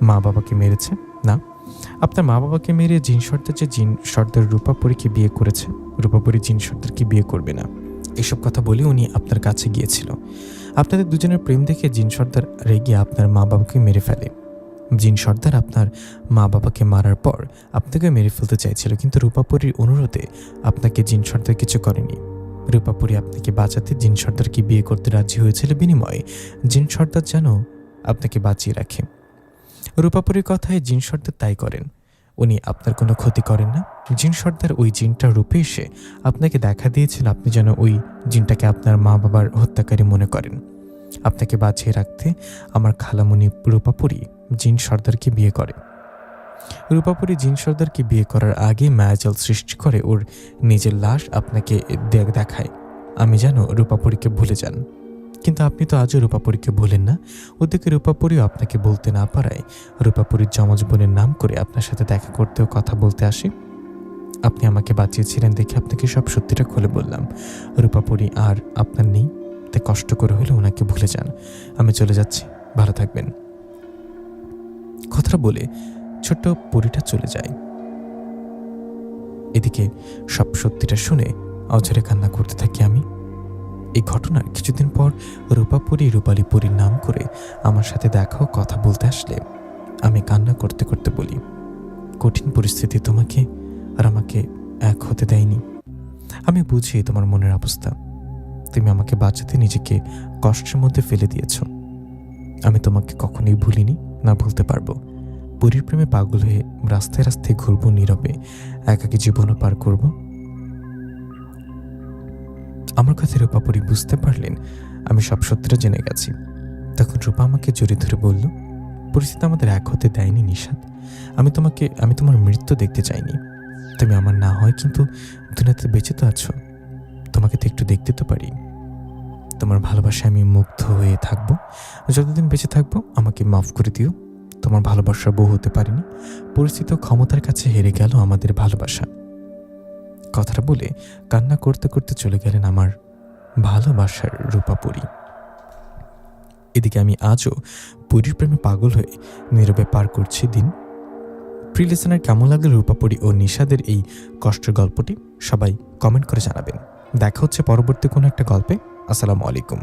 মা বাবাকে মেরেছে। না, আপনার মা বাবাকে মেরে জিন সর্দার, যে জিন সর্দার রূপাপুরীকে বিয়ে করেছে, রূপাপুরী জিন সর্দারকে বিয়ে করবে না। এসব কথা বলে উনি আপনার কাছে গিয়েছিল। আপনাদের দুজনের প্রেম দেখে জিন সর্দার রেগে আপনার মা বাবাকে মেরে ফেলে। জিন সর্দার আপনার মা বাবাকে মারার পর আপনাকে মেরে ফেলতে চাইছিল, কিন্তু রূপাপুরীর অনুরোধে আপনাকে জিন সর্দার কিছু করেনি। রূপাপুরী আপনাকে বাঁচাতে জিন সর্দারকে বিয়ে করতে রাজি হয়েছিল, বিনিময়ে জিন সর্দার যেন আপনাকে বাঁচিয়ে রাখে। রূপাপুরীর কথায় জিন সর্দার তাই করেন, উনি আপনার কোনো ক্ষতি করেন না। জিন সর্দার ওই জিনটার রূপে এসে আপনাকে দেখা দিয়েছিল, আপনি যেন ওই জিনটাকে আপনার মা বাবার হত্যাকারী মনে করেন। আপনাকে বাঁচিয়ে রাখতে আমার খালামণি রূপাপুরী জিন সর্দারকে বিয়ে করে। রূপাপুরী জিন সর্দারকে বিয়ে করার আগে মায়াজাল সৃষ্টি করে ওর নিজের লাশ আপনাকে দেখায়, আমি যেন রূপাপুরীকে ভুলে যান। কিন্তু আপনি তো আজও রূপাপরীকে বলেন না। ওদিকে রূপাপরীও আপনাকে বলতে না পারায় রূপাপরীর যমজ বোনের নাম করে আপনার সাথে দেখা করতেও কথা বলতে আসে। আপনি আমাকে বাঁচিয়েছিলেন দেখে আপনাকে সব সত্যিটা খুলে বললাম। রূপাপরী আর আপনার নেই, তাই কষ্ট করে হলে ওনাকে ভুলে যান। আমি চলে যাচ্ছি, ভালো থাকবেন। কথাটা বলে ছোট্ট পরীটা চলে যায়। এদিকে সব সত্যিটা শুনে অঝরে কান্না করতে থাকি আমি। এই ঘটনার কিছুদিন পর রূপাপরী রূপালী পরীর নাম করে আমার সাথে দেখাও কথা বলতে আসলে আমি কান্না করতে করতে বলি, কঠিন পরিস্থিতি তোমাকে আর আমাকে এক হতে দেয়নি। আমি বুঝি তোমার মনের অবস্থা। তুমি আমাকে বাঁচাতে নিজেকে কষ্টের মধ্যে ফেলে দিয়েছ। আমি তোমাকে কখনোই ভুলিনি, না ভুলতে পারবো। পরীর প্রেমে পাগল হয়ে রাস্তায় রাস্তায় ঘুরবো নীরবে, একাকী জীবনও পার করব। আমার কথা রূপাপরী বুঝতে পারলেন আমি সব সত্যিটা জেনে গেছি। তখন রূপা আমাকে জড়িয়ে ধরে বলল, পরিস্থিতি আমাদের এক হতে দেয়নি নিশাদ। আমি তোমার মৃত্যু দেখতে চাইনি। তুমি আমার না হয় কিন্তু দুনিয়াতে বেঁচে তো আছো, তোমাকে তো একটু দেখতে তো পারি। তোমার ভালোবাসায় আমি মুগ্ধ হয়ে থাকবো। যতদিন বেঁচে থাকবো আমাকে মাফ করে দিও। তোমার ভালোবাসার বউ হতে পারিনি, পরিস্থিতি ও ক্ষমতার কাছে হেরে গেল আমাদের ভালোবাসা। কথাটা বলে কান্না করতে করতে চলে গেলেন আমার ভালোবাসার রূপাপরী। এদিকে আমি আজও পরীর প্রেমে পাগল হয়ে নীরবে পার করছি দিন। প্রিয় লিসেনার, কেমন লাগলো রূপাপরী ও নিশাদের এই কষ্টের গল্পটি? সবাই কমেন্ট করে জানাবেন। দেখা হচ্ছে পরবর্তী কোনো একটা গল্পে। আসসালামু আলাইকুম।